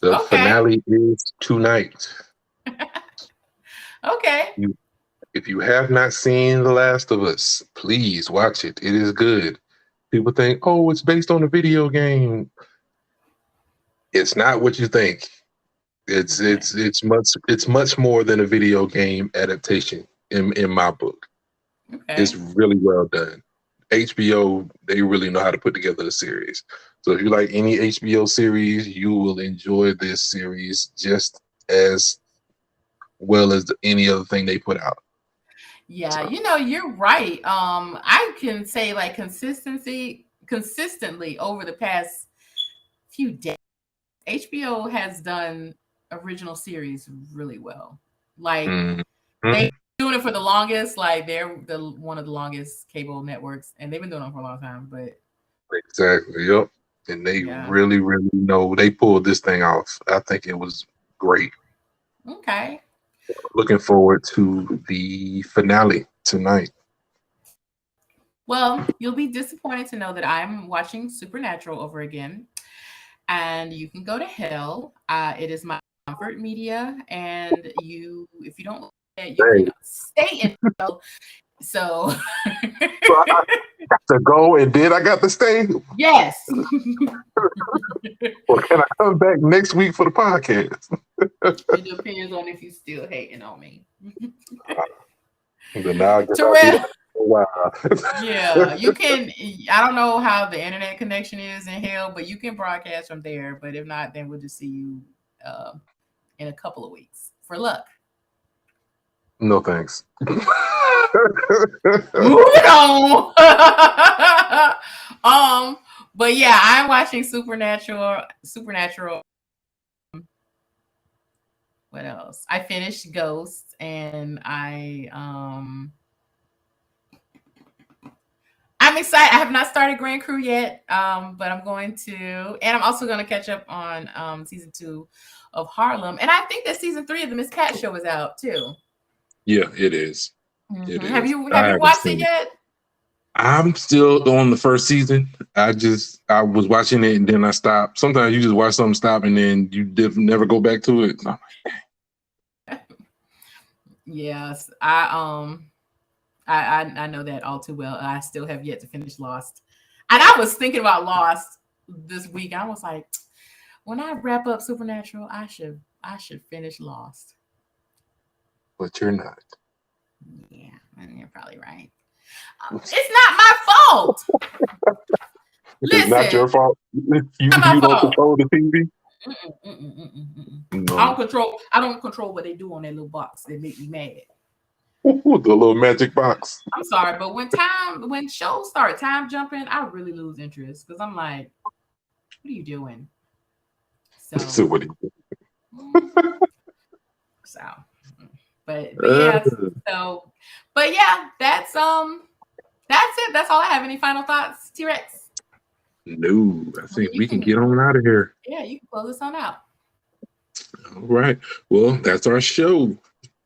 The finale is tonight.
Okay.
If you have not seen The Last of Us, please watch it. It is good. People think, oh, it's based on a video game. It's not what you think. It's much more than a video game adaptation in my book. Okay. It's really well done. HBO, they really know how to put together a series. So if you like any HBO series, you will enjoy this series just as well as any other thing they put out.
Yeah, so, you know, you're right. I can say like consistently over the past few days, HBO has done original series really well. Like they doing it for the longest, like they're one of the longest cable networks, and they've been doing it for a long time. But
exactly, yep. And they really, really know they pulled this thing off. I think it was great.
Okay.
Looking forward to the finale tonight.
Well, you'll be disappointed to know that I'm watching Supernatural over again, and you can go to hell. It is my comfort media, and if you don't. You can stay in. So
I got to go, and then I got to stay.
Yes.
Or can I come back next week for the podcast?
It depends on if you still hating on me.
Then now I guess
Terrell.
Wow.
Yeah, you can. I don't know how the internet connection is in hell, but you can broadcast from there. But if not, then we'll just see you uh, in a couple of weeks for luck.
No thanks.
Moving on. But yeah, I'm watching Supernatural. Supernatural. What else? I finished Ghosts, and I'm excited. I have not started Grand Crew yet, but I'm going to, and I'm also going to catch up on season 2 of Harlem, and I think that season 3 of the Miss Cat show is out too.
Yeah, it is. It
Have
is.
you
I haven't
watched it
seen it.
yet?
I'm still on the first season. I was watching it and then I stopped. Sometimes you just watch something, stop, and then you never go back to it.
Yes, I know that all too well. I still have yet to finish Lost, and I was thinking about Lost this week. I was like, when I wrap up Supernatural, I should finish Lost.
But you're not.
Yeah, and you're probably right. It's not my fault.
It's not your
Listen,
fault. You
not my
don't
fault.
control the TV.
I don't control what they do on that little box. They make me mad.
The little magic box.
I'm sorry, but when shows start time jumping, I really lose interest because I'm like, what are you doing?
So what?
So, but yeah, but yeah, that's it. That's all I have. Any final thoughts, T-Rex?
No, I think we can get on out of here.
Yeah, you can close this on out.
All right. Well, that's our show.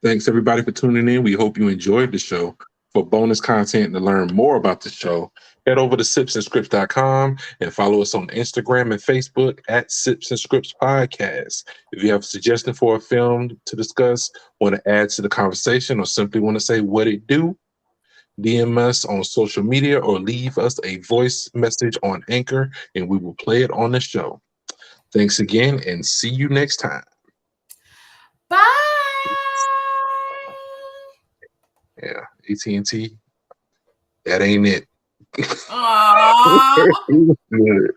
Thanks everybody for tuning in. We hope you enjoyed the show. For bonus content and to learn more about the show, head over to sipsandscripts.com and follow us on Instagram and Facebook at Sips and Scripts Podcast. If you have a suggestion for a film to discuss, want to add to the conversation, or simply want to say what it do, DM us on social media or leave us a voice message on Anchor and we will play it on the show. Thanks again and see you next time.
Bye.
Yeah, AT&T, that ain't it.
Aww.
Good.